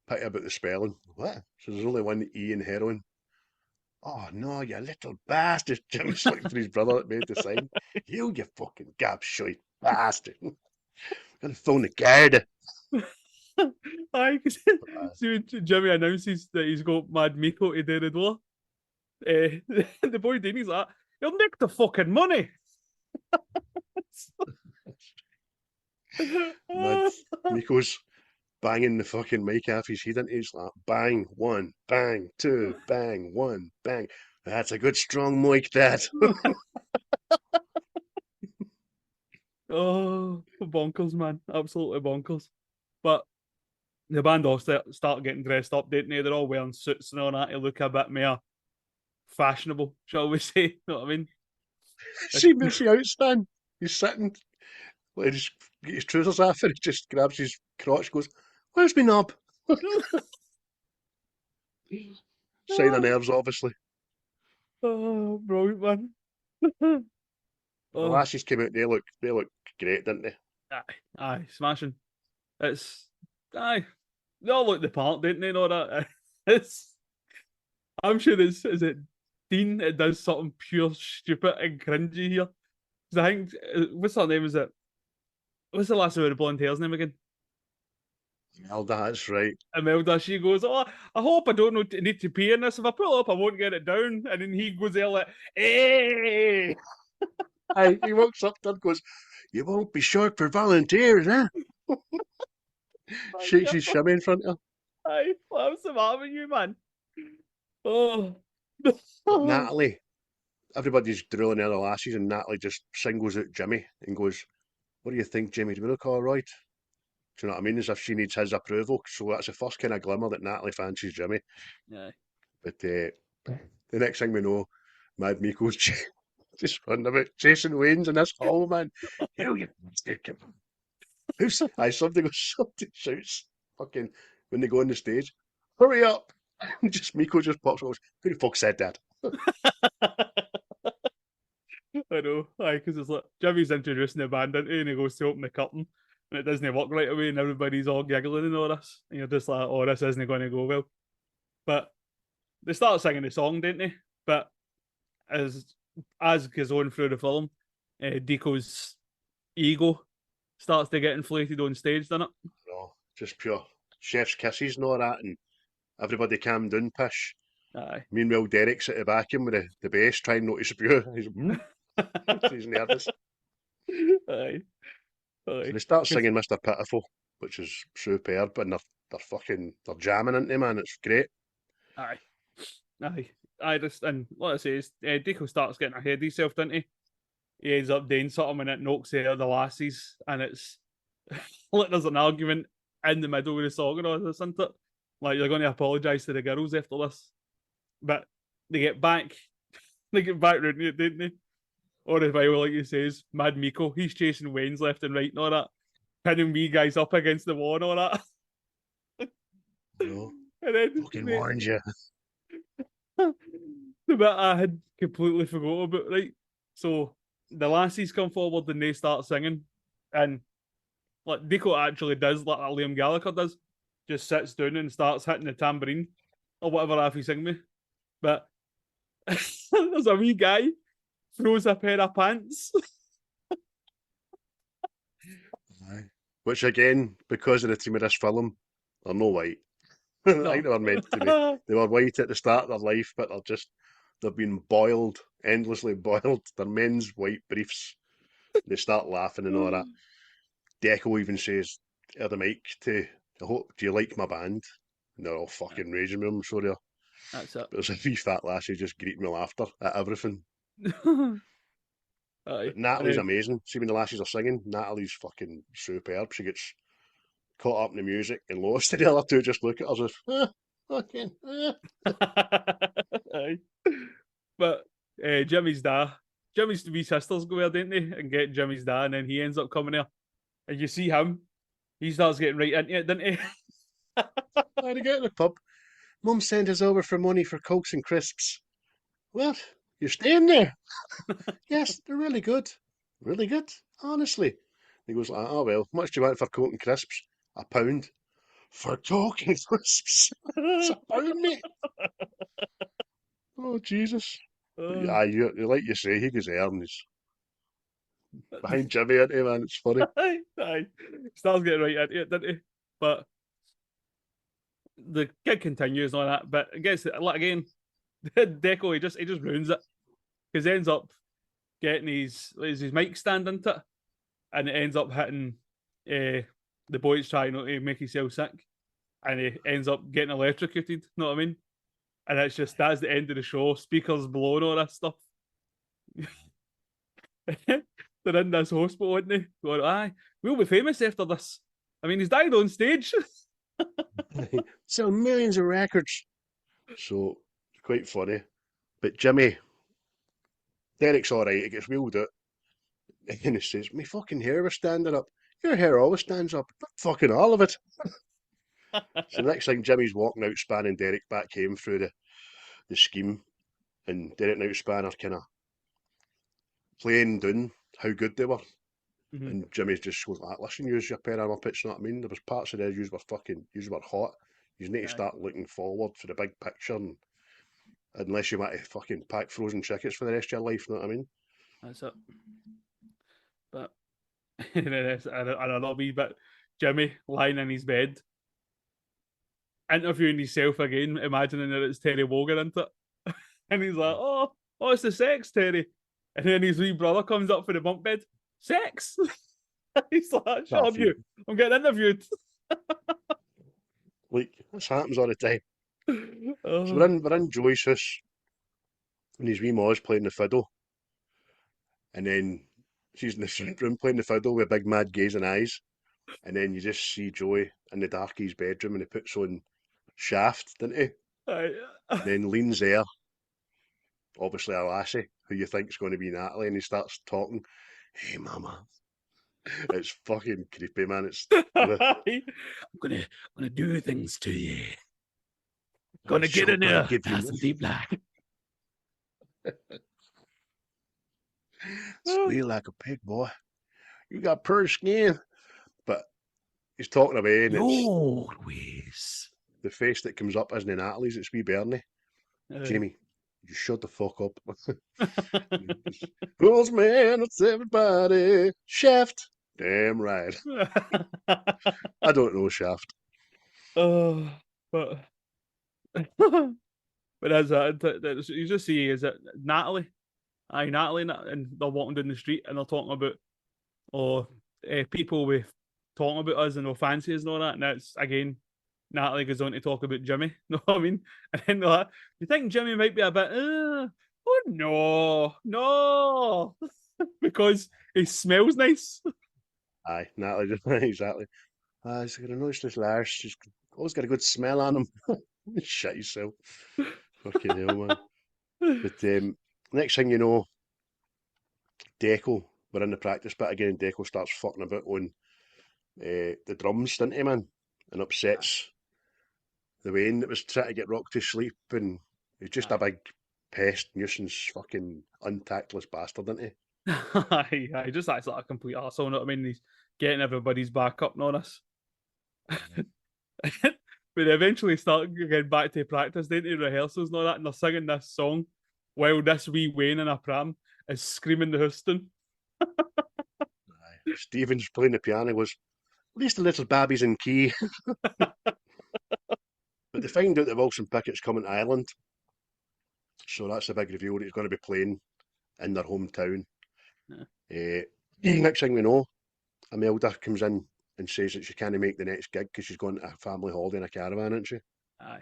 C: Pity about the spelling. What? So there's only one E in heroin. Oh no, you little bastard. Jimmy's looking for his brother that made the sign. You fucking gab-shite bastard. I'm gonna phone the guard.
D: Aye, because Jimmy announces that he's got Mad Miko to do the door. The boy Dean, he's like, "You'll nick the fucking money."
C: Mad Miko's banging the fucking mic off his head, and he's like, bang, one, bang, two, bang, one, bang. That's a good strong mic, that.
D: Oh, bonkers, man. Absolutely bonkers. But the band all start getting dressed up, didn't they? They're all wearing suits and all that to look a bit more fashionable, shall we say? You know what I mean?
C: See Outspan. He's sitting, he just get his trousers off, and he just grabs his crotch, goes, "Where's my knob?" Sign of nerves, obviously.
D: Oh, brilliant, man.
C: The lassies came out, they look great, didn't they?
D: Aye, smashing. Aye, they all look the part, didn't they? Know that? I'm sure is it Dean? It does something pure stupid and cringy here. Because I think what's her name? Is it? What's the last one with the blonde hair's name again?
C: Imelda, that's right.
D: Imelda. She goes, "Oh, I hope I don't need to pee in this. If I pull up, I won't get it down." And then he goes there like, "Hey!"
C: Aye, he walks up there and goes, "You won't be short for volunteers, huh?" Shakes his shimmy in front of her.
D: Aye, what's the matter with you, man? Oh.
C: But Natalie, everybody's drilling the other lassies, and Natalie just singles out Jimmy and goes, "What do you think, Jimmy? Do we look all right?" Do you know what I mean? As if she needs his approval. So that's the first kind of glimmer that Natalie fancies Jimmy.
D: Yeah.
C: But the next thing we know, Mad Miko's just running about chasing Wayne's in this hall, man. You who's somebody shouts fucking when they go on the stage, "Hurry up!" Just Miko just pops and goes, "Who the fuck said that?"
D: I know, aye, because it's like Jimmy's introducing the band into and he goes to open the curtain and it doesn't work right away and everybody's all giggling and all this. And you're just like, "Oh, this isn't going to go well." But they start singing the song, didn't they? But as goes on through the film, Deco's ego starts to get inflated on stage, doesn't it?
C: No, just pure chef's kisses and all that, and everybody calm down, pish.
D: Aye.
C: Meanwhile, Derek's at the back of him with the bass, trying not to spew. He's nervous.
D: Aye.
C: So they start singing Mr. Pitiful, which is superb, and they're jamming into, man. It's great.
D: Aye. And what I say is, Deco starts getting ahead of himself, doesn't he? He ends up doing something and it knocks out the lassies, and it's like there's an argument in the middle of the song and all this, isn't it? Like, you're going to apologise to the girls after this. But they get back round it, didn't they? Or if I like you says, Mad Miko, he's chasing Wayne's left and right and all that, pinning me guys up against the wall and all that.
C: No,
D: and then
C: fucking warned you.
D: The bit I had completely forgot about, right? So the lassies come forward and they start singing, and like Deco actually does, like Liam Gallagher does, just sits down and starts hitting the tambourine or whatever half he sing me. But there's a wee guy throws a pair of pants.
C: Which again, because of the theme of this film, they're no white.
D: No.
C: I think they were meant to be. They were white at the start of their life, but they've been boiled, endlessly boiled. They're men's white briefs. They start laughing and all that. Deco even says at the mic to, "I hope, do you like my band?" And they're all fucking raging with him, so they're.
D: That's it.
C: There's a wee fat lassie just greeting me laughter at everything.
D: Aye.
C: Natalie's amazing. See, when the lassies are singing, Natalie's fucking superb. She gets caught up in the music and lost, and the other two just look at her as if, fucking.
D: Aye. But Jimmy's wee sisters go there, didn't they? And get Jimmy's dad, and then he ends up coming there. And you see him, he starts getting right into it, didn't he?
C: Why to get in the pub? Mum sent us over for money for Cokes and crisps. What? You're staying there? Yes, they're really good. Really good, honestly. He goes, "Oh well, how much do you want for Coke and crisps?" £1. For Coke and crisps? It's £1, mate. Oh, Jesus. Yeah, you like you say, he goes there and he's behind Jimmy, isn't he, man? It's funny.
D: Aye. Starts getting right into it, didn't he? But the gig continues and all that, but I guess again, Deco he just ruins it because he ends up getting his mic stand into it, and it ends up hitting the boys trying not to make himself sick, and he ends up getting electrocuted. Know what I mean? And that's the end of the show. Speakers blown, all that stuff. They're in this hospital, aren't they? Going, aye, we'll be famous after this. I mean, he's died on stage.
C: Sell millions of records. So, quite funny. But Jimmy, Derek's alright, he gets wheeled out. And he says, my fucking hair was standing up. Your hair always stands up. Not fucking all of it. So the next thing, Jimmy's walking out, spanning Derek back home through the scheme. And Derek and Outspan are kind of playing down how good they were.
D: Mhm.
C: And Jimmy's just goes like, listen, use your pair of muppets, you know what I mean? There was parts of there you were hot. You need to start looking forward for the big picture, and unless you want to fucking pack frozen tickets for the rest of your life, you know what I mean?
D: That's it. But another wee bit, Jimmy lying in his bed, interviewing himself again, imagining that it's Terry Wogan, isn't it? And he's like, oh, it's the sex, Terry. And then his wee brother comes up for the bunk bed. Sex? He's like, shut up, you. I'm getting interviewed.
C: Like, this happens all the time.
D: Oh.
C: So we're in Joey's house, and his wee ma's playing the fiddle. And then she's in the front room playing the fiddle with big mad gazing eyes. And then you just see Joey in the dark of his bedroom, and he puts on Shaft, doesn't he? And then leans there, obviously a lassie, who you think's going to be Natalie, and he starts talking, hey mama. It's fucking creepy, man. It's
D: I'm gonna do things to you. Gonna get in there, pass some deep black.
C: Squeal like a pig, boy. You got purr skin. But he's talking away, and it's the face that comes up isn't Natalie's, it's wee Bernie. Jamie, you shut the fuck up. Fools, man, it's everybody. Shaft. Damn right. I don't know Shaft.
D: Oh, but as you just see, is it Natalie? Aye, Natalie, and they're walking down the street and they're talking about people with talking about us and our fancies and all that. And that's again, Natalie goes on to talk about Jimmy. Know what I mean? And then they're like, you think Jimmy might be a bit? Oh no, because he smells nice.
C: Aye, Natalie, just exactly. He's got a nice little arse. She's always got a good smell on him. Shit yourself. Fucking hell, man. But next thing you know, Deco, we're in the practice bit again, and Deco starts fucking about on the drums, didn't he, man? And upsets the Wayne that was trying to get Rock to sleep, and he's just a big pest, nuisance, fucking untactless bastard, isn't he?
D: He just acts like a complete arsehole, you know what I mean? He's getting everybody's back up on us. But they eventually start getting back to practice, they to rehearsals and all that, and they're singing this song while this wee Wayne in a pram is screaming the Houston.
C: Steven's playing the piano, goes, at least the little babby's in key. But they find out that Wilson Pickett's coming to Ireland. So that's a big reveal that he's going to be playing in their hometown. Next thing we know, Imelda comes in and says that she can't make the next gig because she's going to a family holiday in a caravan, isn't she?
D: Aye.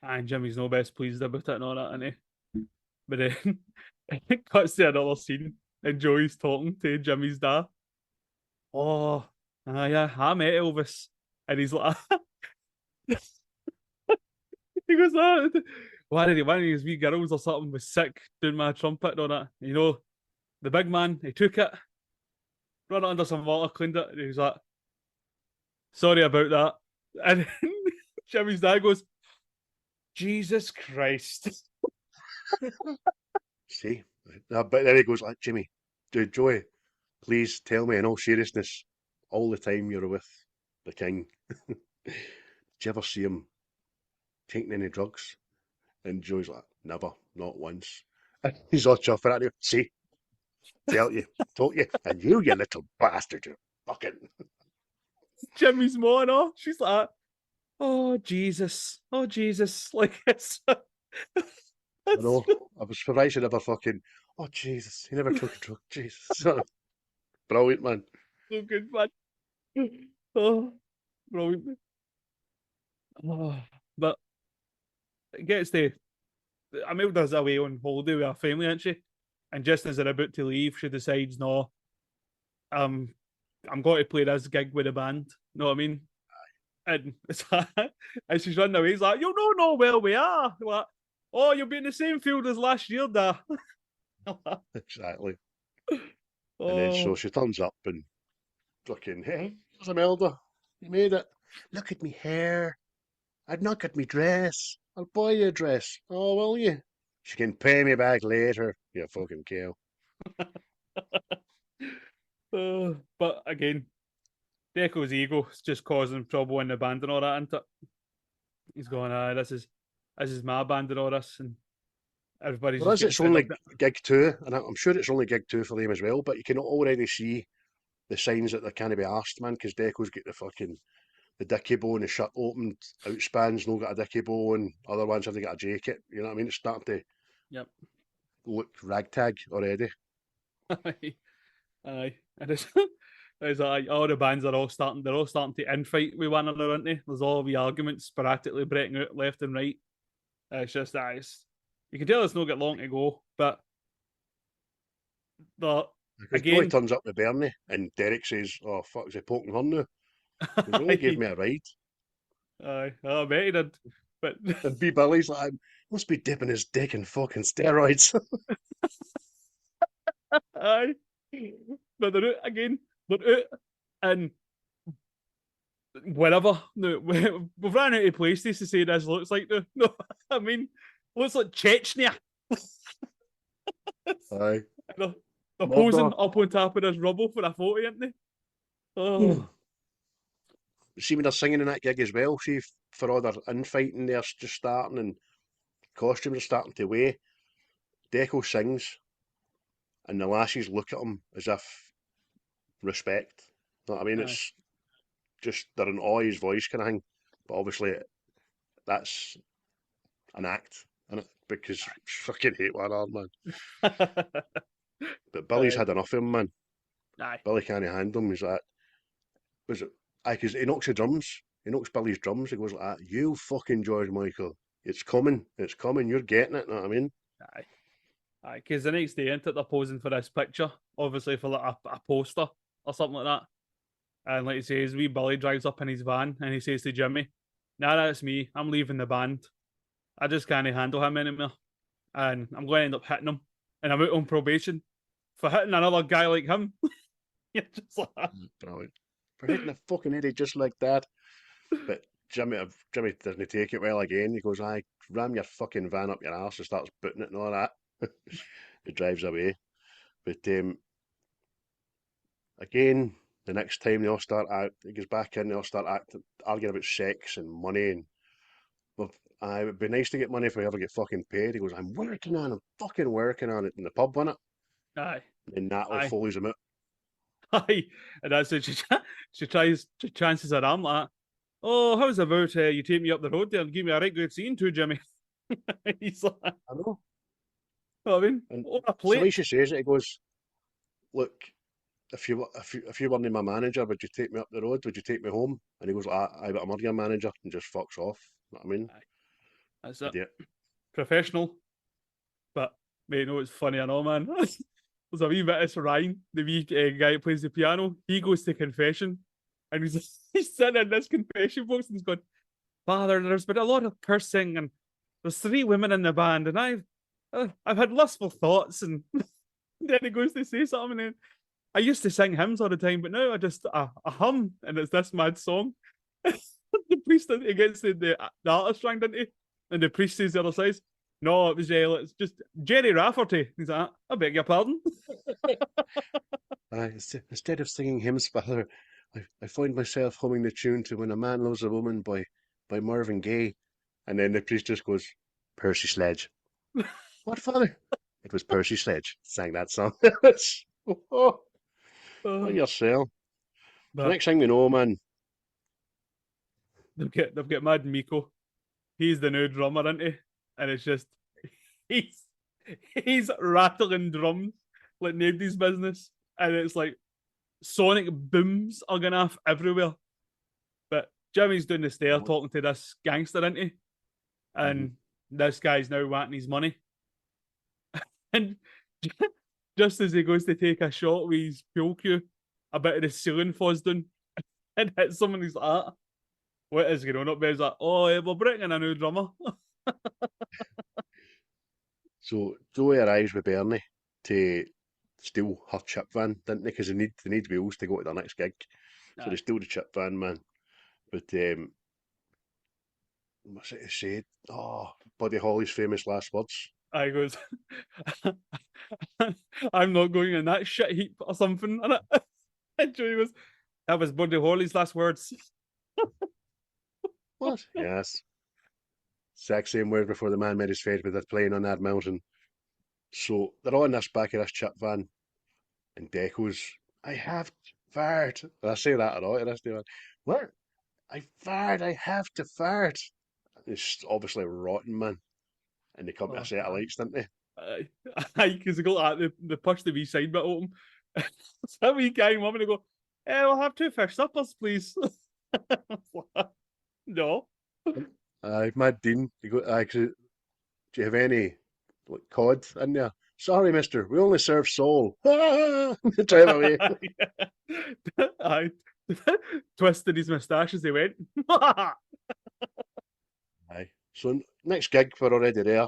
D: And Jimmy's no best pleased about it and all that, isn't he? But then it cuts to another scene and Joey's talking to Jimmy's dad. Oh, yeah, I met Elvis. And he's like, he goes, one of his wee girls or something was sick doing my trumpet and all that. You know, the big man, he took it, run it under some water, cleaned it, and he was like, sorry about that. And then Jimmy's dad goes, Jesus Christ.
C: See? But then he goes like, Jimmy, dude, Joey, please tell me in all seriousness, all the time you were with the king, did you ever see him taking any drugs? And Joey's like, never, not once. And he's all chuffing at you. See? Told you. And you little bastard, you fucking...
D: Jimmy's mom, she's like, oh Jesus, like it's.
C: I know. I was surprised he never fucking. Oh Jesus, he never took a drug. Jesus, brilliant man.
D: So good fun. Oh, brilliant. Oh, but it gets to Imelda's away on holiday with her family, isn't she? And just as they're about to leave, she decides, no, I'm going to play this gig with the band. Know what I mean? And it's like, and she's running away. He's like, you don't know where we are. Like, oh, you'll be in the same field as last year, da.
C: Exactly.
D: Oh,
C: And then so she turns up and fucking, hey, there's Imelda. You made it. Look at me hair. I'd not got me dress. I'll buy you a dress. Oh, will you? She can pay me back later. You fucking cow.
D: but again, Deco's ego is just causing trouble in the band and all that, isn't it? He's going, this is my band and all this, and everybody's
C: Well, as
D: just
C: it's only gig two, and I'm sure it's only gig two for them as well, but you can already see the signs that they can't be asked, man, because Deco's got the dicky bow and the shirt opened, Outspan's no got a dicky bow, and other ones haven't got a jacket. You know what I mean? It's starting to look ragtag already.
D: Aye, aye. And it's like all the bands are they're all starting to infight with one another, aren't they? There's all the arguments sporadically breaking out left and right. It's just that you can tell it's not got long to go, but
C: Billy
D: again,
C: turns up with Bernie, and Derek says, "Oh fuck, is he poking fun now? He only gave me a ride."
D: I bet he did. But
C: And B Billy's like, "Must be dipping his dick in fucking steroids."
D: aye, but they're out again. They're out and wherever. No, we've ran out of places to say this looks like. No, I mean, looks like Chechnya.
C: Aye.
D: They're posing up on top of this rubble for a photo, aren't they? Oh.
C: See when they're singing in that gig as well, see for all their infighting there's just starting and costumes are starting to weigh. Deco sings and the lassies look at him as if respect. You know what I mean?
D: Aye.
C: It's just they're in awe of his voice kind of thing. But obviously that's an act, innit? Because I fucking hate one arm, man. But Billy's had enough of him, man.
D: Aye.
C: Billy can't handle him. He's like, was it? Because he knocks the drums. He knocks Billy's drums. He goes like that. You fucking George Michael. It's coming. It's coming. You're getting it. Know what I mean?
D: Aye. Aye, because the next day, into they're posing for this picture, obviously for like a poster or something like that. And like he says, wee Billy drives up in his van and he says to Jimmy, "Nah, that's me. I'm leaving the band. I just can't handle him anymore. And I'm going to end up hitting him. And I'm out on probation for hitting another guy like him." You're just like,
C: brilliant. For hitting a fucking idiot just like that. But Jimmy doesn't take it well again. He goes, "I ram your fucking van up your arse," and starts booting it and all that. He drives away. But again, the next time they all start out, he goes back in, they all start arguing about sex and money. And well, it would be nice to get money if we ever get fucking paid. He goes, I'm fucking working on it in the pub, wasn't it?
D: aye.
C: And Natalie follows him out.
D: Aye. And that's it. She chances her arm like, "Oh, how's about you take me up the road there and give me a right good scene too, Jimmy?" He's like,
C: I know.
D: I mean,
C: And
D: on a
C: so
D: plate.
C: when she says it, he goes, "Look, if you weren't my manager, would you take me up the road? Would you take me home?" And he goes, but I'm your manager," and just fucks off. You know what I mean?
D: Aye. That's it.
C: Idiot.
D: Professional. But, mate, you know what's funny and all, man? There's a wee bit of Ryan, the wee guy who plays the piano. He goes to confession and he's sitting in this confession box and he's going, "Father, there's been a lot of cursing and there's 3 women in the band and I've had lustful thoughts." And then he goes to say something and then, "I used to sing hymns all the time, but now I just a hum and it's this mad song." The priest, he gets the artist rang, didn't he? And the priest says the other side, "No, it was it's just Jerry Rafferty." He's like, "I beg your pardon."
C: Instead of singing hymns, Father, I find myself humming the tune to "When a Man Loves a Woman" by Marvin Gaye. And then the priest just goes, "Percy Sledge." What, Father? It was Percy Sledge sang that song. On yourself. The next thing we know, man,
D: they've got Mad Miko. He's the new drummer, isn't he? And it's just he's rattling drums like nobody's business, and it's like sonic booms are going off everywhere. But Jimmy's down the stair talking to this gangster, isn't he? And this guy's now wanting his money. And just as he goes to take a shot with his pool cue, a bit of the ceiling falls down and hits him, and he's like, ah. What is going on up there? He's like, oh, we're bringing a new drummer.
C: So Joey arrives with Bernie to steal her chip van, didn't they? Because they need wheels to go to their next gig. So they steal the chip van, man. But what's it he said? Oh, Buddy Holly's famous last words.
D: I goes, I'm not going in that shit heap or something. And Joey goes, that was Buddy Holly's last words.
C: What? Yes. Exact same word before the man made his face with that plane on that mountain. So they're all in this back of this chip van, and Deco's, I have fart. And I say that a lot, and I say, what? I fart, I have to fart. It's obviously rotten, man. And they come to a set of lights, didn't they?
D: Because they got they push the wee side bit open. So that wee guy and woman, they go, we'll have 2 fish suppers, please. No.
C: Mad Dean, you go, do you have any cod in there? Sorry, mister, we only serve sole. Drive away.
D: I twisted his moustache as he went.
C: Aye. So next gig, we're already there,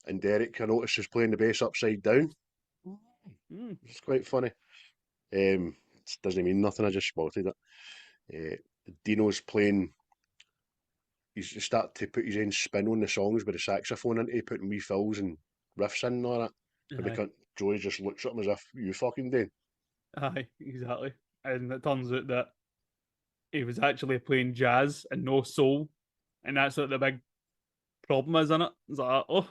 C: and Derek, I noticed, is playing the bass upside down. It's quite funny. It doesn't mean nothing, I just spotted it. Dino's playing. He's started to put his own spin on the songs with the saxophone into putting wee fills and riffs in and all that. But Joey just looks at him as if you fucking do.
D: Aye, exactly. And it turns out that he was actually playing jazz and no soul, and that's what the big problem is, isn't it? It's like, oh,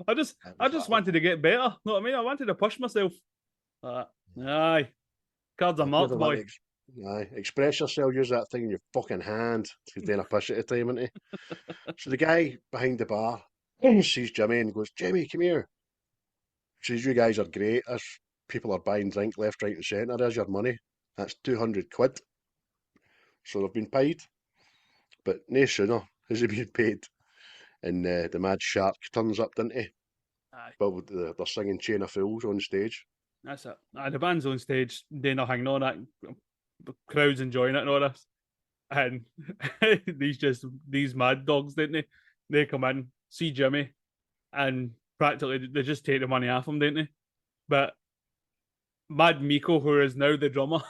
D: I just wanted to get better. Know what I mean? I wanted to push myself. Aye, cards are marked, boy.
C: Aye, express yourself, use that thing in your fucking hand. He's doing a push at a time, isn't he? So the guy behind the bar sees Jimmy and goes, Jimmy, come here. Says, you guys are great. As people are buying drink left, right and centre, there's your money. That's 200 quid. So they've been paid. But no sooner has he been paid. And the mad shark turns up, didn't he?
D: Aye.
C: But they're singing Chain of Fools on stage.
D: That's it. The band's on stage, doing nothing, all that. The crowd's enjoying it and all this. And these mad dogs, didn't they? They come in, see Jimmy, and practically they just take the money off him, didn't they? But Mad Miko, who is now the drummer,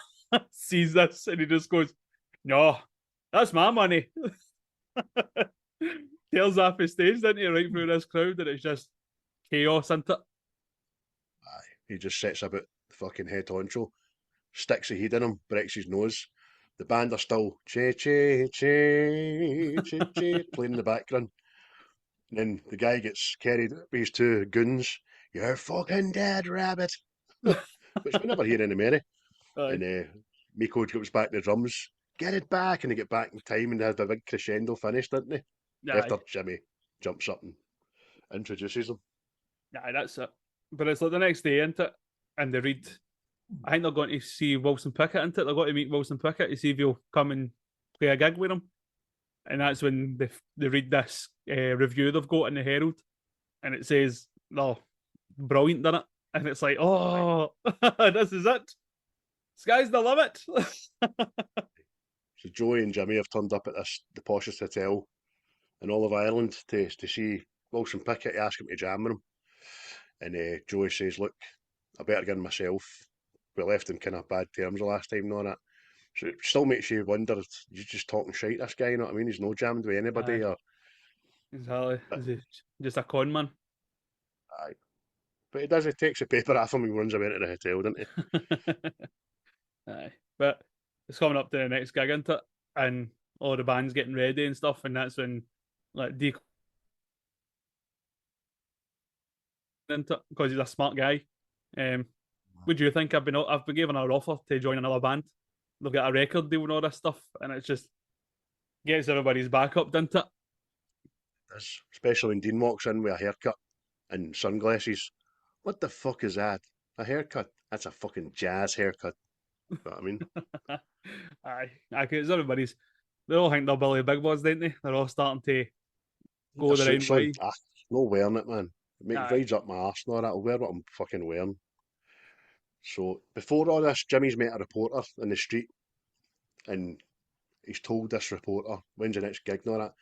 D: sees this and he just goes, no, that's my money. Tails off his stage, didn't he, right through this crowd, and it's just chaos, isn't it?
C: Aye, he just sets about the fucking head honcho, sticks a head in him, breaks his nose. The band are still che che che che che playing in the background. And then the guy gets carried with his 2 goons. You're fucking dead, rabbit. Which we never hear anymore. And Miko goes back to the drums. Get it back, and they get back in time, and they have the big crescendo finish, didn't they?
D: Aye.
C: After Jimmy jumps up and introduces them.
D: Yeah, that's it. But it's like the next day, isn't it? And they read. I think they're going to see Wilson Pickett, isn't it? They're going to meet Wilson Pickett to see if he'll come and play a gig with them. And that's when they read this review they've got in the Herald, and it says, "Oh, brilliant, done it." And it's like, "Oh, this is it. Sky's the limit."
C: So Joey and Jimmy have turned up at the poshest hotel in all of Ireland to see Wilson Pickett, to ask him to jam with him. And Joey says, look, I better get him myself. We left in kind of bad terms the last time and all that. So it still makes you wonder, you're just talking shite, this guy, you know what I mean? He's no jammed with anybody.
D: Exactly. Is he just a con man?
C: Aye. But he takes the paper off him and runs away into the hotel, doesn't he?
D: Aye. But it's coming up to the next gig, isn't it? And all the band's getting ready and stuff, and that's when like Deco, because he's a smart guy. What do you think? I've been given an offer to join another band. They've got a record deal and all this stuff, and it's just Gets everybody's back up, doesn't it?
C: Especially when Dean walks in with a haircut and sunglasses. What the fuck is that? A haircut? That's a fucking jazz haircut. You know what I mean?
D: Aye, because everybody's they all think they're Billy Big Boys, don't they? They're all starting to go
C: The
D: the round
C: suits on.
D: way.
C: No wearing it, man. It
D: Aye,
C: rides up my arse and all that. I'll wear what I'm fucking wearing. So before all this, Jimmy's met a reporter in the street, and he's told this reporter, when's the next gig and all that.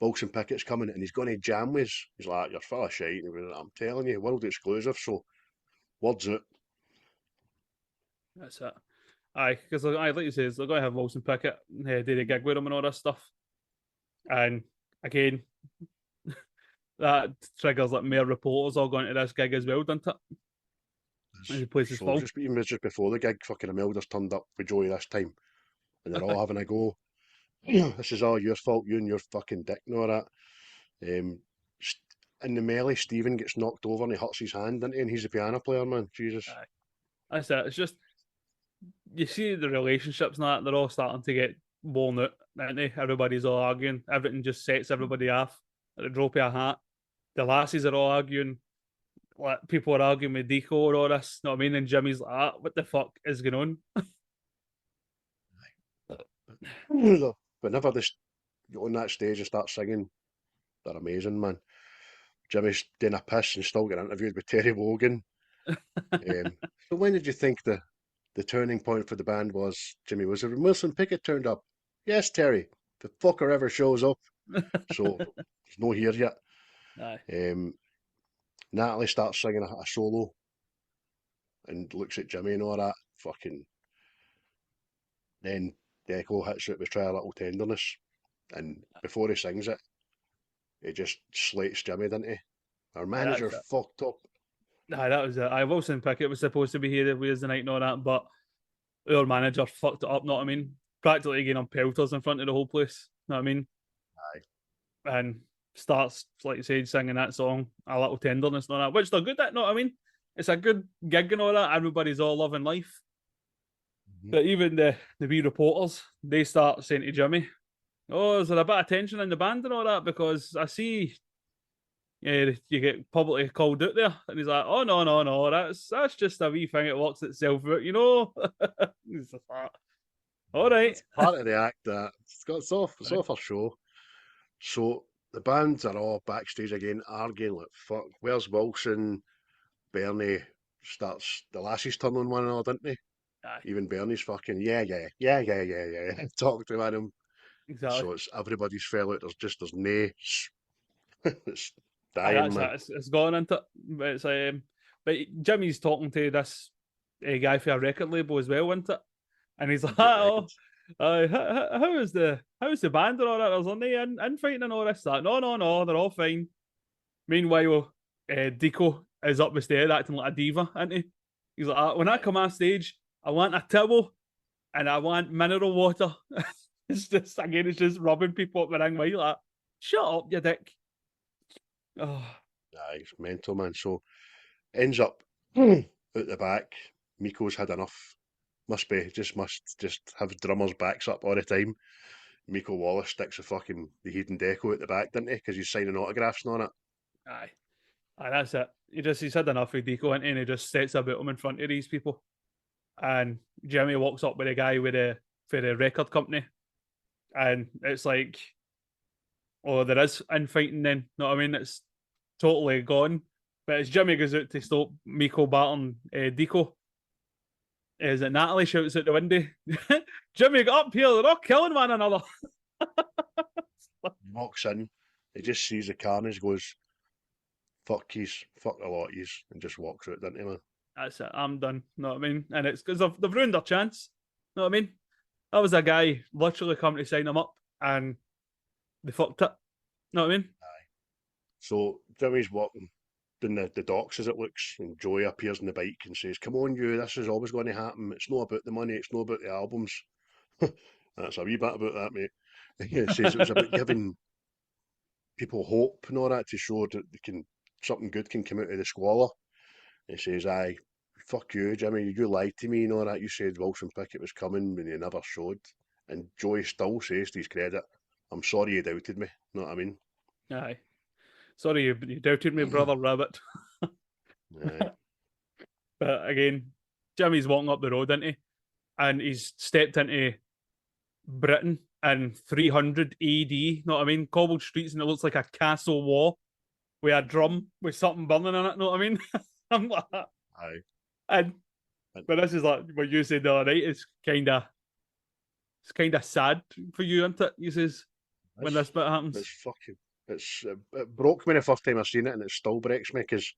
C: Wilson Pickett's coming and he's going to jam with us. He's like, you're full of shite. And like, I'm telling you, world exclusive. So, words out.
D: that's it. Aye, because like you say, they're going to have Wilson Pickett do the gig with him and all this stuff. And again, that triggers like more reporters all going to this gig as well, doesn't it? The place is
C: So,
D: full.
C: just before the gig, fucking Imelda's turned up with Joey this time. And they're all having a go. This is all your fault, you and your fucking dick and all that. In the melee, Steven gets knocked over and he hurts his hand, doesn't he? And he's a piano player, man. Jesus.
D: Aye. That's it. It's just you see the relationships and that they're all starting to get worn out, aren't they? Everybody's all arguing. Everything just sets everybody off at the drop of a hat. The lassies are all arguing. Like people are arguing with Deco or all this. You know what I mean? And Jimmy's like, what the fuck is going on?
C: Whenever they get on that stage and start singing, they're amazing, man. Jimmy's doing a piss and still getting interviewed with Terry Wogan. So when did you think the turning point for the band was, Jimmy? Was it when Wilson Pickett turned up? Yes, Terry. The fucker ever shows up. So he's no here yet.
D: Aye.
C: Natalie starts singing a solo and looks at Jimmy and all that. Fucking. Then Deco hits it with Try a Little Tenderness. And before he sings it, he just slates Jimmy, doesn't he? Our manager fucked up.
D: Aye, that was it. Wilson Pickett was supposed to be here with us the night and all that, but our manager fucked it up, know what I mean? Practically getting on pelters in front of the whole place, know what I mean?
C: Aye.
D: And starts, like you said, singing that song, A Little Tenderness and all that, which they're good at, know what I mean? It's a good gig and all that. Everybody's all loving life. Mm-hmm. But even the wee reporters, they start saying to Jimmy, oh, is there a bit of tension in the band and all that? Because I see you get publicly called out there. And he's like, oh, no, that's just a wee thing. It works itself out, you know? He's like, all right.
C: It's part of the act that it's off our show. So the bands are all backstage again, arguing like, fuck, where's Wilson? Bernie starts, the lassies turn on one another, didn't they?
D: Aye.
C: Even Bernie's fucking, yeah. Talk to him.
D: Exactly.
C: So it's everybody's fell out. There's no, it's dying, man.
D: It's gone into it. But it's but Jimmy's talking to this guy for a record label as well, isn't it? And he's like, how is the band and all that? There's only infighting and all this that. No, they're all fine. Meanwhile, Deco is up the stairs acting like a diva, isn't he? He's like, when I come on stage, I want a towel and I want mineral water. It's just rubbing people up the ring. Like, shut up, you dick. Oh.
C: It's mental, man. So ends up at the back. Miko's had enough. Must have drummers' backs up all the time. Miko Wallace sticks the hidden Deco at the back, didn't he? Because he's signing autographs and all that.
D: Aye, that's it. He's had enough with Deco, and he just sets about him in front of these people. And Jimmy walks up with a guy for the record company, and it's like, oh, there is infighting then. Know what I mean? It's totally gone. But as Jimmy goes out to stop Miko battering Deco, is it Natalie shouts out the window, Jimmy, get up here, they're all killing one another.
C: He walks in, he just sees the car and he goes, fuck a lot of yous, and just walks out, doesn't he, man?
D: That's it, I'm done, know what I mean? And it's because they've ruined their chance, know what I mean? That was a guy literally coming to sign him up, and they fucked it, know what I mean?
C: Aye. So Jimmy's walking down the docks as it looks, and Joey appears on the bike and says, come on you, this is always going to happen, it's not about the money, it's not about the albums. That's a wee bit about that, mate. He says it was about giving people hope and all that, to show that something good can come out of the squalor. He says, aye, fuck you, Jimmy, you lied to me and all that, you said Wilson Pickett was coming when he never showed. And Joey still says to his credit, I'm sorry you doubted me. Know what I mean?
D: Aye. Sorry, you doubted me, brother rabbit.
C: Aye.
D: But again, Jimmy's walking up the road, isn't he? And he's stepped into Britain in 300 AD. Know what I mean? Cobbled streets, and it looks like a castle wall with a drum with something burning in it. Know what I mean? I'm like,
C: Aye.
D: and but this is like what you said the other night. It's kind of sad for you, isn't it? You says when this bit happens.
C: It broke me the first time I seen it, and it still breaks me because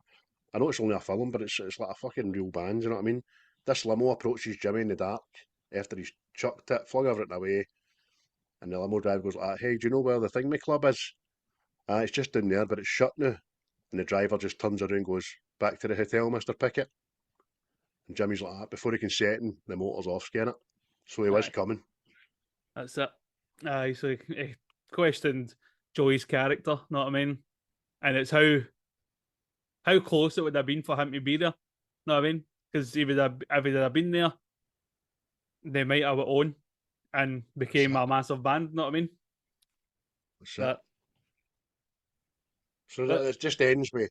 C: I know it's only a film, but it's like a fucking real band. You know what I mean? This limo approaches Jimmy in the dark after he's chucked it, flung everything away, and the limo driver goes like, "Hey, do you know where the thing me club is? It's just down there, but it's shut now." And the driver just turns around and goes, "Back to the hotel, Mr. Pickett." And Jimmy's like that before he can set in, the motor's off scan it. So he was coming.
D: That's it. So he questioned Joey's character, know what I mean? And it's how close it would have been for him to be there, know what I mean? Because if he'd have been there, they might have it on and became a massive band, know what I mean?
C: So it just ends with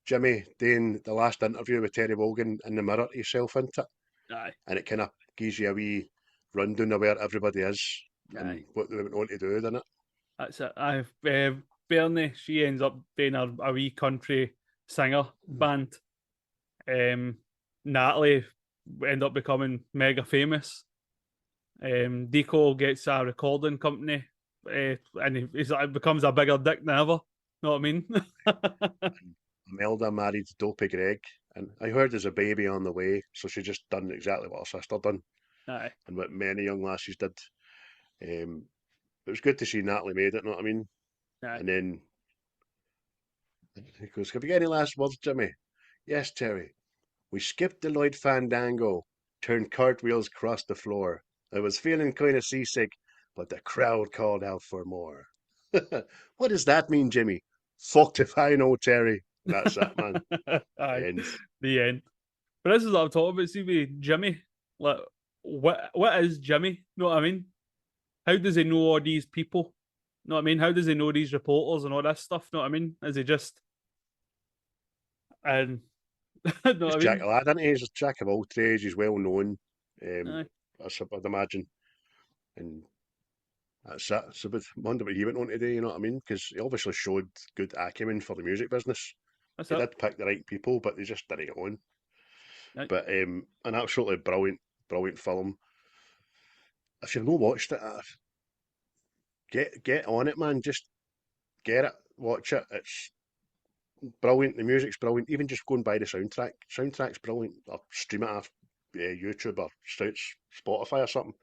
C: Jimmy doing the last interview with Terry Wogan in the mirror to himself, isn't it?
D: Aye.
C: And it kind of gives you a wee rundown of where everybody is and what they went on to do, doesn't it?
D: That's it. Bernie, she ends up being a wee country singer band. Natalie end up becoming mega famous. Deco gets a recording company, and it becomes a bigger dick than ever. Know what I mean?
C: Imelda married Dopey Greg, and I heard there's a baby on the way, so she just done exactly what her sister done.
D: Aye.
C: And what many young lasses did. It was good to see Natalie made it, know what I mean?
D: Aye.
C: And then he goes, "Have you got any last words, Jimmy?" "Yes, Terry. We skipped the Lloyd Fandango, turned cartwheels across the floor. I was feeling kind of seasick, but the crowd called out for more." What does that mean, Jimmy? Fucked if I know, Terry. That's it, man.
D: Aye. The end. But this is what I'm talking about. See, with Jimmy, like, what is Jimmy? Know what I mean? How does he know all these people? Know what I mean? How does he know these reporters and all this stuff? Know what I mean? Is he just know what I mean?
C: Jack of lad, isn't he? He's a jack of all trades. He's well known. I'd imagine. And that's it. So I wonder what he went on to do, you know what I mean? Because he obviously showed good acumen for the music business. He did pick the right people, but they just didn't get on.
D: Right.
C: But an absolutely brilliant film. If you've not watched it, get on it, man. Just get it, watch it. It's brilliant. The music's brilliant. Even just going by the soundtrack. Soundtrack's brilliant. Or stream it off YouTube or Spotify or something.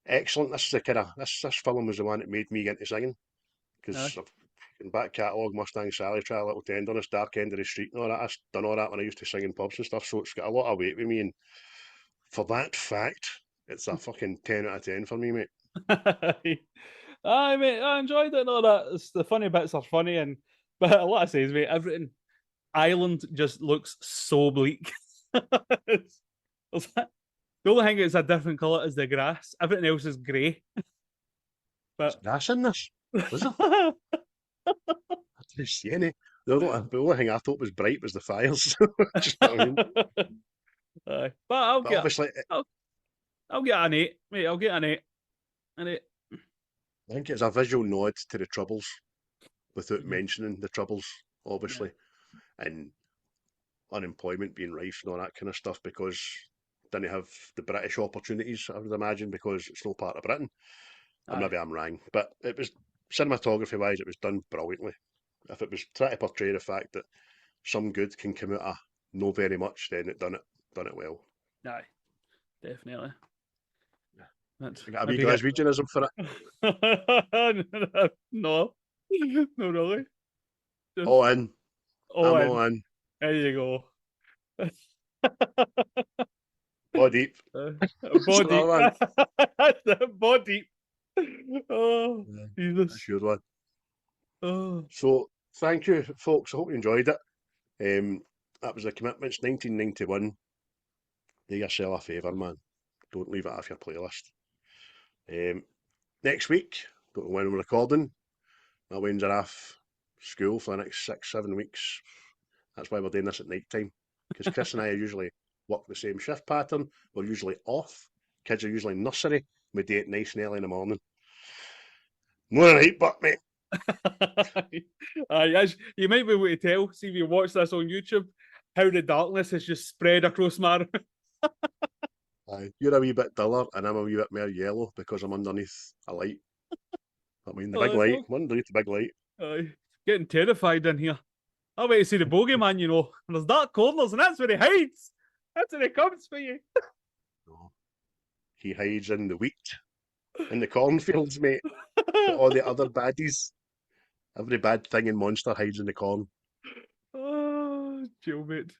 C: Excellent. This is the kind of this film was the one that made me get into singing because in back catalogue, Mustang Sally, Try a Little Tenderness, Dark End of the Street, and all that. I've done all that when I used to sing in pubs and stuff. So it's got a lot of weight with me, and for that fact, it's a fucking 10 out of 10 for me, mate.
D: Aye, mate, I enjoyed it and all that. The funny bits are funny, but what I say is, mate, everything Ireland just looks so bleak. The only thing that's a different colour is the grass. Everything else is grey. But
C: there's grass in this, was there? I didn't see any. The only thing I thought was bright was the fires. Just what I mean.
D: Aye. But
C: obviously,
D: I'll get an 8, mate. I'll get an 8. An 8.
C: I think it's a visual nod to the Troubles, without mentioning the Troubles, obviously, and unemployment being rife and all that kind of stuff because didn't have the British opportunities, I would imagine, because it's no part of Britain. Or maybe I'm wrong, but it was cinematography-wise, it was done brilliantly. If it was trying to portray the fact that some good can come out of no very much, then it done it well.
D: Aye, definitely.
C: That's got a wee Glaswegianism for
D: it. No, no, really.
C: Just all in. All in.
D: There you go.
C: Body deep.
D: Body deep. Oh, Jesus.
C: That's your one.
D: Oh.
C: So, thank you, folks. I hope you enjoyed it. That was The Commitments, 1991. Do yourself a favour, man. Don't leave it off your playlist. Next week, don't know when we're recording. My Wayne's are off school for the next 6-7 weeks. That's why we're doing this at night time. Because Chris and I usually work the same shift pattern. We're usually off. Kids are usually in nursery. We do it nice and early in the morning. More night, but mate.
D: As you might be able to tell, see if you watch this on YouTube, how the darkness has just spread across my room.
C: Aye, you're a wee bit duller and I'm a wee bit more yellow because I'm underneath a light. I mean, the big light. I'm underneath the big light.
D: Aye, getting terrified in here. I wait to see the bogeyman, you know. And there's dark corners and that's where he hides. That's where he comes for you.
C: No. He hides in the wheat, in the cornfields, mate. But all the other baddies. Every bad thing in Monster hides in the corn.
D: Oh, chill, mate.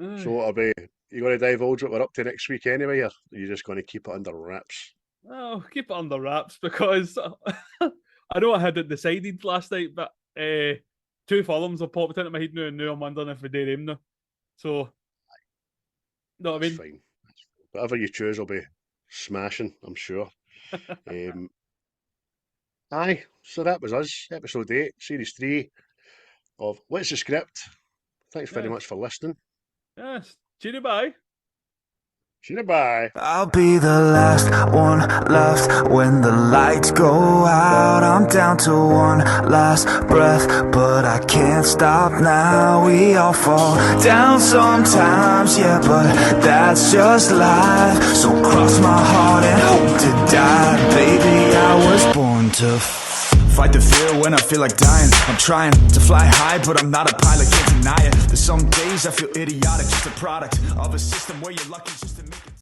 D: Aye.
C: So what'll be, you going to divulge what we're up to next week anyway, or are you just going to keep it under wraps?
D: Oh, keep it under wraps because I know I had it decided last night, but two films have popped into my head now, and now I'm wondering if we do them now. So, know what I mean?
C: Fine. Whatever you choose will be smashing, I'm sure. Aye, so that was us, episode 8, series 3 of What's the Script? Thanks very much for listening.
D: Yes, cheery bye.
C: Cheery bye.
B: I'll be the last one left when the lights go out. I'm down to one last breath, but I can't stop now. We all fall down sometimes, yeah, but that's just life. So cross my heart and hope to die. Baby, I was born to fight the fear when I feel like dying. I'm trying to fly high, but I'm not a pilot, can't deny it. There's some days I feel idiotic, just a product of a system where you're lucky just to